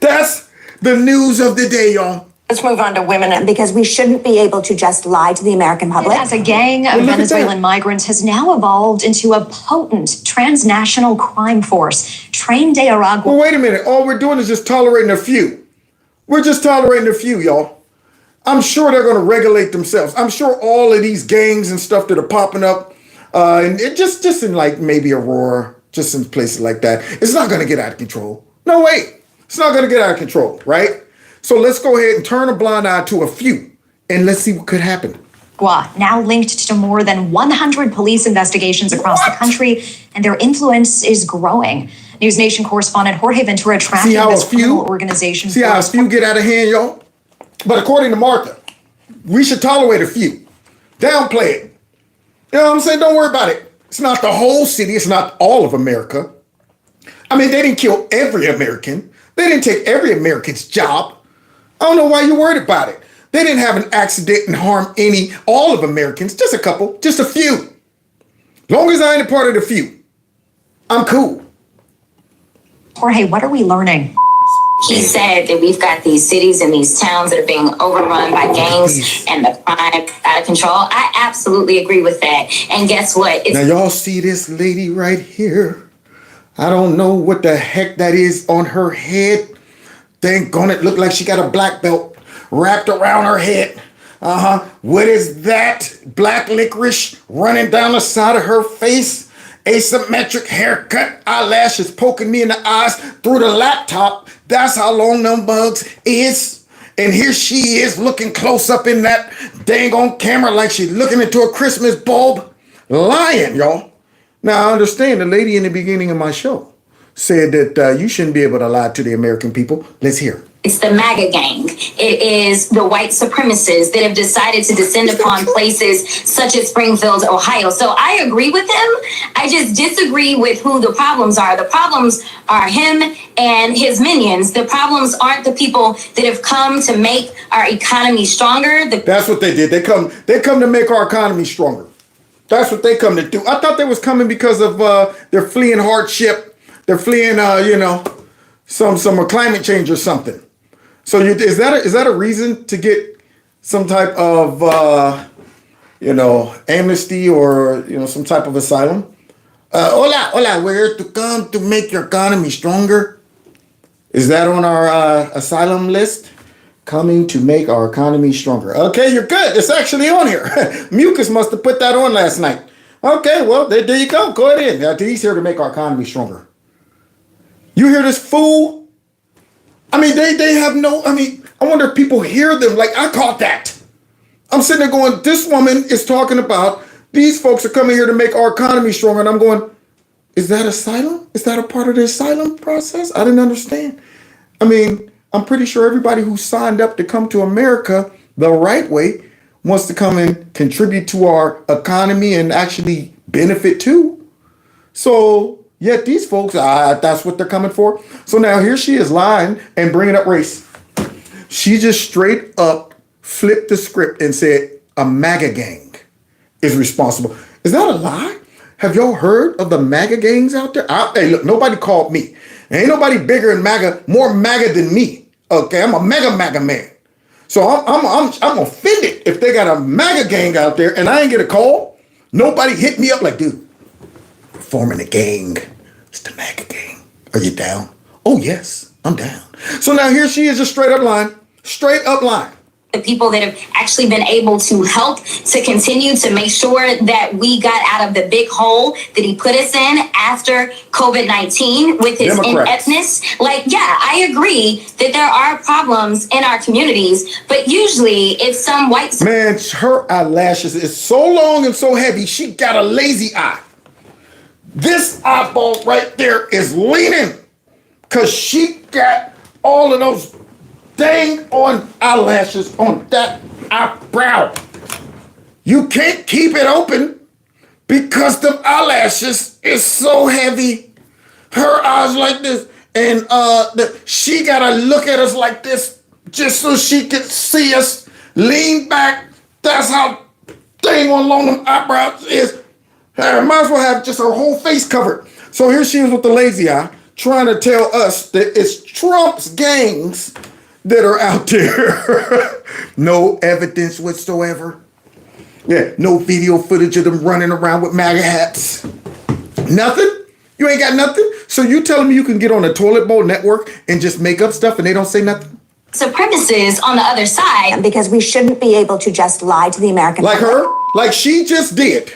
That's the news of the day, y'all. Let's move on to women. Because we shouldn't be able to just lie to the American public. As a gang of Venezuelan migrants has now evolved into a potent transnational crime force trained de Aragua. Well, wait a minute. All we're doing is just tolerating a few. We're just tolerating a few, y'all. I'm sure they're going to regulate themselves. I'm sure all of these gangs and stuff that are popping up, and it just in like maybe Aurora, just in places like that, it's not going to get out of control. No way. It's not going to get out of control, right? So let's go ahead and turn a blind eye to a few, and let's see what could happen. Now linked to more than 100 police investigations across the country, and their influence is growing. News Nation correspondent Jorge Ventura tracking this criminal organization. See how a few get out of hand, y'all? But according to Martha, we should tolerate a few. Downplay it. You know what I'm saying? Don't worry about it. It's not the whole city. It's not all of America. I mean, they didn't kill every American. They didn't take every American's job. I don't know why you're worried about it. They didn't have an accident and harm all of Americans. Just a couple, just a few. Long as I ain't a part of the few, I'm cool. Jorge, what are we learning? He said that we've got these cities and these towns that are being overrun by gangs and the crime out of control. I absolutely agree with that. And guess what? Now y'all see this lady right here. I don't know what the heck that is on her head. Dang on it, look like she got a black belt wrapped around her head. What is that? Black licorice running down the side of her face? Asymmetric haircut, eyelashes poking me in the eyes through the laptop. That's how long them bugs is. And here she is looking close up in that dang on camera like she's looking into a Christmas bulb. Lying, y'all. Now I understand the lady in the beginning of my show said that you shouldn't be able to lie to the American people. Let's hear. It's the MAGA gang. It is the white supremacists that have decided to descend upon places such as Springfield, Ohio. So I agree with him. I just disagree with who the problems are. The problems are him and his minions. The problems aren't the people that have come to make our economy stronger. That's what they did. They come to make our economy stronger. That's what they come to do. I thought they was coming because of they're fleeing hardship. They're fleeing, some climate change or something. So is that a reason to get some type of amnesty or some type of asylum? Hola, we're here to come to make your economy stronger. Is that on our asylum list? Coming to make our economy stronger. Okay, you're good. It's actually on here. Mucus must have put that on last night. Okay, well, there you go. Go ahead in. He's here to make our economy stronger. You hear this fool? I mean, they have I wonder if people hear them. Like, I caught that. I'm sitting there going, this woman is talking about these folks are coming here to make our economy stronger. And I'm going, is that asylum? Is that a part of the asylum process? I didn't understand. I mean, I'm pretty sure everybody who signed up to come to America the right way wants to come and contribute to our economy and actually benefit too. So yet these folks, that's what they're coming for. So now here she is lying and bringing up race. She just straight up flipped the script and said a MAGA gang is responsible. Is that a lie? Have y'all heard of the MAGA gangs out there? Hey, look, nobody called me. Ain't nobody bigger and more MAGA than me. Okay, I'm a MAGA man. So I'm offended if they got a MAGA gang out there and I ain't get a call. Nobody hit me up like, dude, forming a gang. It's the MAGA gang. Are you down? Oh, yes, I'm down. So now here she is, a straight up line. Straight up line. The people that have actually been able to help to continue to make sure that we got out of the big hole that he put us in after COVID-19 with his ineptness. Like, yeah, I agree that there are problems in our communities, but usually if some white... Man, her eyelashes is so long and so heavy, she got a lazy eye. This eyeball right there is leaning because she got all of those dang on eyelashes on that eyebrow. You can't keep it open because the eyelashes is so heavy. Her eyes like this, and she gotta look at us like this just so she can see us. Lean back. That's how dang on long them eyebrows is. Might as well have just her whole face covered. So here she is with the lazy eye, trying to tell us that it's Trump's gangs that are out there. No evidence whatsoever. Yeah, no video footage of them running around with MAGA hats. Nothing? You ain't got nothing? So you telling me you can get on a toilet bowl network and just make up stuff and they don't say nothing? Supremacists on the other side. Because we shouldn't be able to just lie to the American like public. Her? Like she just did.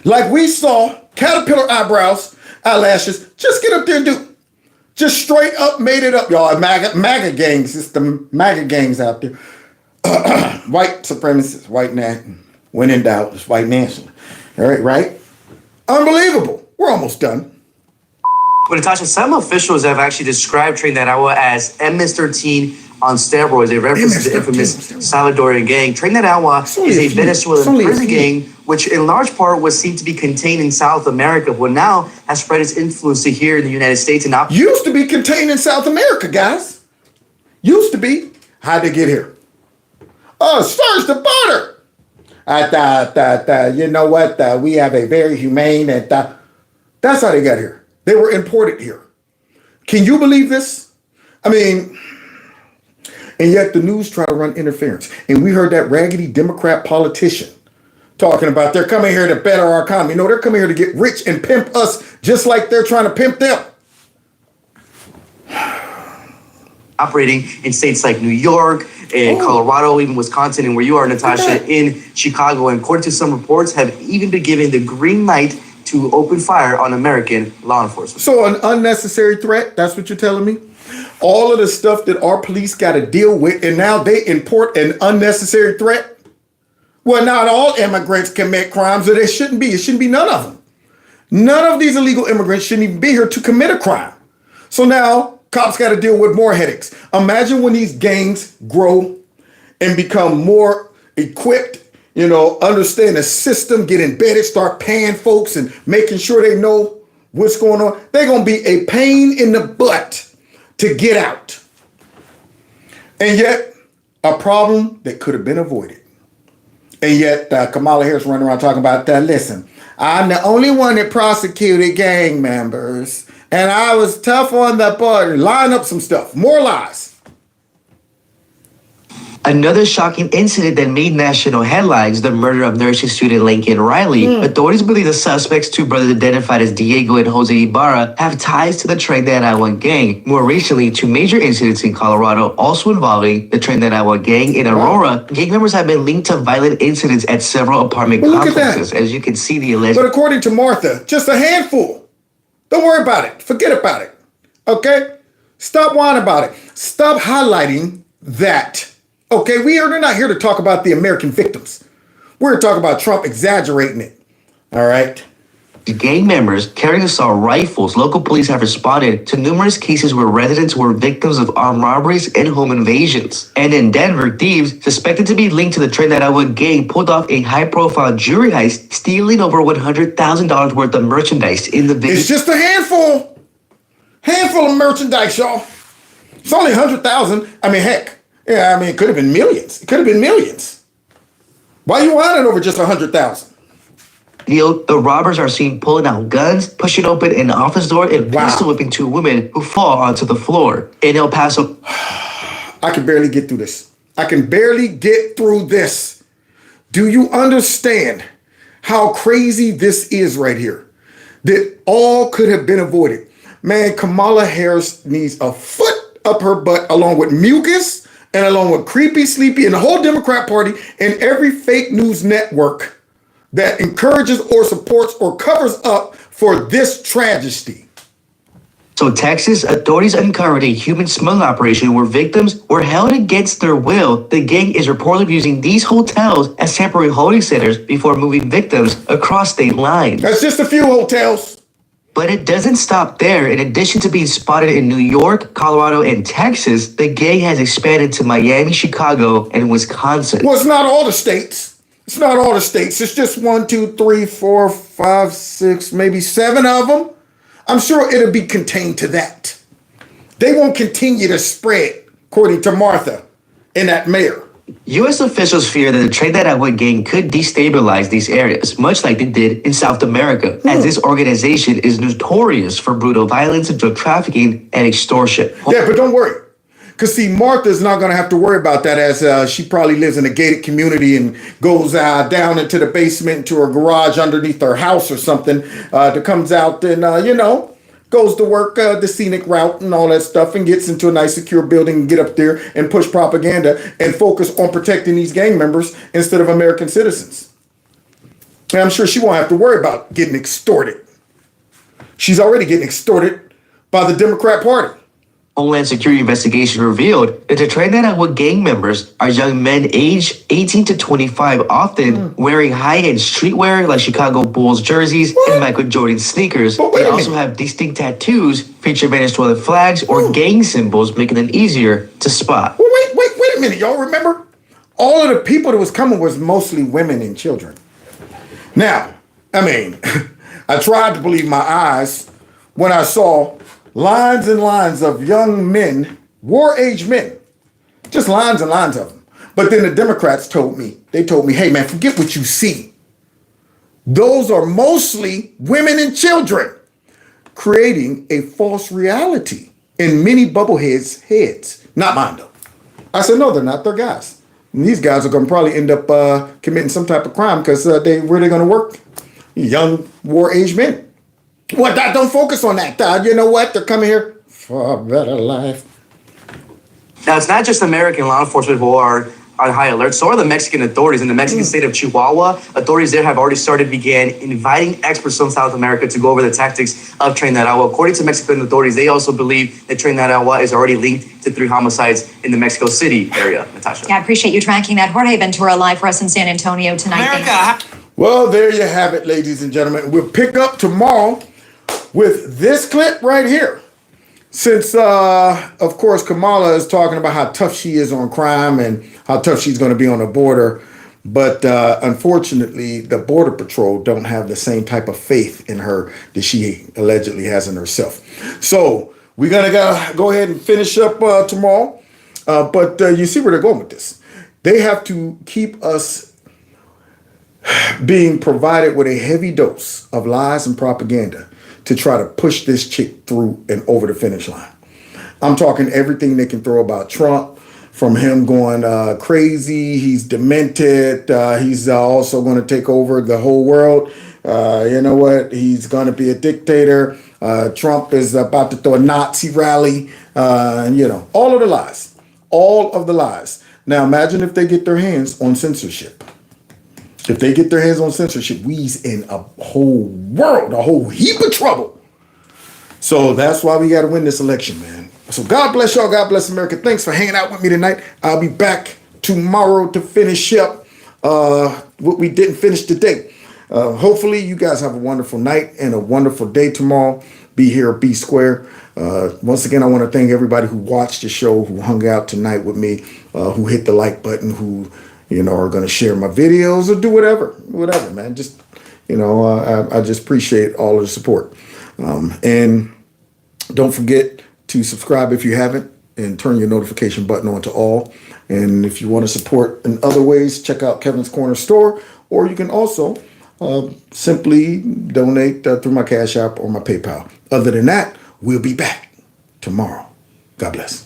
Like we saw caterpillar eyebrows, eyelashes. Just get up there and do. Just straight up made it up, y'all. MAGA gangs. It's the MAGA gangs out there. White supremacists, white national. When in doubt, it's white national. All right, right? Unbelievable. We're almost done. But Natasha, some officials have actually described Trinidad Agua as MS-13 on steroids. They reference the infamous Salvadorian gang. Trinidad Agua is a Venezuelan prison gang, which in large part was seen to be contained in South America, but now has spread its influence to here in the United States. And now used to be contained in South America, guys. Used to be. How'd they get here? Oh, search the border. You know what? We have a very humane and that's how they got here. They were imported here. Can you believe this? I mean, and yet the news try to run interference. And we heard that raggedy Democrat politician talking about they're coming here to better our economy. No, they're coming here to get rich and pimp us just like they're trying to pimp them. operating in states like New York and Colorado, even Wisconsin, and where you are, Natasha, in Chicago. And according to some reports, have even been given the green light to open fire on American law enforcement. So an unnecessary threat, that's what you're telling me? All of the stuff that our police got to deal with, and now they import an unnecessary threat? Well, not all immigrants commit crimes, or they shouldn't be. It shouldn't be none of them. None of these illegal immigrants shouldn't even be here to commit a crime. So now cops got to deal with more headaches. Imagine when these gangs grow and become more equipped, you know, understand the system, get embedded, start paying folks and making sure they know what's going on. They're going to be a pain in the butt to get out. And yet, a problem that could have been avoided. And yet, Kamala Harris running around talking about that. Listen, I'm the only one that prosecuted gang members, and I was tough on the border. Line up some stuff. More lies. Another shocking incident that made national headlines, the murder of nursing student Lincoln Riley. Authorities believe the suspects, two brothers identified as Diego and Jose Ibarra, have ties to the Trinidad Agua gang. More recently, two major incidents in Colorado, also involving the Trinidad Agua gang in Aurora. Gang members have been linked to violent incidents at several apartment complexes. As you can see, the alleged... But according to Martha, just a handful. Don't worry about it. Forget about it. Okay? Stop whining about it. Stop highlighting that. Okay, they're not here to talk about the American victims. We're here to talk about Trump exaggerating it. All right. The gang members carrying assault rifles. Local police have responded to numerous cases where residents were victims of armed robberies and home invasions. And in Denver, thieves suspected to be linked to the Trinidad Agua gang pulled off a high-profile jewelry heist, stealing over $100,000 worth of merchandise in the video. It's just a handful of merchandise, y'all. It's only 100,000. I mean, heck. Yeah, I mean, it could have been millions. It could have been millions. Why you whining over just 100,000? The robbers are seen pulling out guns, pushing open an office door, and pistol whipping two women who fall onto the floor. In El Paso... I can barely get through this. Do you understand how crazy this is right here? That all could have been avoided. Man, Kamala Harris needs a foot up her butt along with mucus and along with Creepy Sleepy and the whole Democrat Party and every fake news network that encourages or supports or covers up for this tragedy. So Texas authorities uncovered a human smuggling operation where victims were held against their will. The gang is reportedly using these hotels as temporary holding centers before moving victims across state lines. That's just a few hotels. But it doesn't stop there. In addition to being spotted in New York, Colorado, and Texas, the gang has expanded to Miami, Chicago, and Wisconsin. Well, it's not all the states. It's not all the states. It's just 1, 2, 3, 4, 5, 6, maybe 7 of them. I'm sure it'll be contained to that. They won't continue to spread, according to Martha and that mayor. U.S. officials fear that the Trinidad Agua gang could destabilize these areas, much like they did in South America, as this organization is notorious for brutal violence, drug trafficking, and extortion. Yeah, but don't worry. Because, see, Martha's not going to have to worry about that as she probably lives in a gated community and goes down into the basement, into her garage underneath her house or something, that comes out and, goes to work the scenic route and all that stuff and gets into a nice secure building and get up there and push propaganda and focus on protecting these gang members instead of American citizens. And I'm sure she won't have to worry about getting extorted. She's already getting extorted by the Democrat Party. Homeland Security investigation revealed that the Trinidad Agua gang members are young men aged 18 to 25, often wearing high-end streetwear like Chicago Bulls jerseys and Michael Jordan sneakers. They also have distinct tattoos featuring Venezuelan flags or gang symbols, making them easier to spot. Well, wait a minute, y'all. Remember? All of the people that was coming was mostly women and children. Now, I mean, I tried to believe my eyes when I saw lines and lines of young men, war-age men, just lines and lines of them. But then the Democrats told me, hey man, forget what you see. Those are mostly women and children, creating a false reality in many bubbleheads' heads. Not mine though. I said, no, they're not, they're guys. And these guys are gonna probably end up committing some type of crime because where they gonna work? Young war-age men. Well, don't focus on that. You know what? They're coming here for a better life. Now, it's not just American law enforcement who are on high alert. So are the Mexican authorities. In the Mexican state of Chihuahua, authorities there have already began inviting experts from South America to go over the tactics of Trinidad Agua. According to Mexican authorities, they also believe that Trinidad Agua is already linked to 3 homicides in the Mexico City area. Natasha. Yeah, I appreciate you tracking that. Jorge Ventura live for us in San Antonio tonight. Well, there you have it, ladies and gentlemen. We'll pick up tomorrow with this clip right here. Since, of course, Kamala is talking about how tough she is on crime and how tough she's going to be on the border. But unfortunately, the Border Patrol don't have the same type of faith in her that she allegedly has in herself. So we're going to go ahead and finish up tomorrow. But you see where they're going with this. They have to keep us being provided with a heavy dose of lies and propaganda to try to push this chick through and over the finish line. I'm talking everything they can throw about Trump, from him going crazy, he's demented, he's also going to take over the whole world. You know what? He's going to be a dictator. Trump is about to throw a Nazi rally. All of the lies. All of the lies. Now imagine if they get their hands on censorship. If they get their hands on censorship, we's in a whole world, a whole heap of trouble. So that's why we got to win this election, man. So God bless y'all. God bless America. Thanks for hanging out with me tonight. I'll be back tomorrow to finish up what we didn't finish today. Hopefully you guys have a wonderful night and a wonderful day tomorrow. Be here, be square. Once again, I want to thank everybody who watched the show, who hung out tonight with me, who hit the like button, who are going to share my videos or do whatever, man. Just, I just appreciate all of the support. And don't forget to subscribe if you haven't and turn your notification button on to all. And if you want to support in other ways, check out Kevin's Corner Store, or you can also simply donate through my Cash App or my PayPal. Other than that, we'll be back tomorrow. God bless.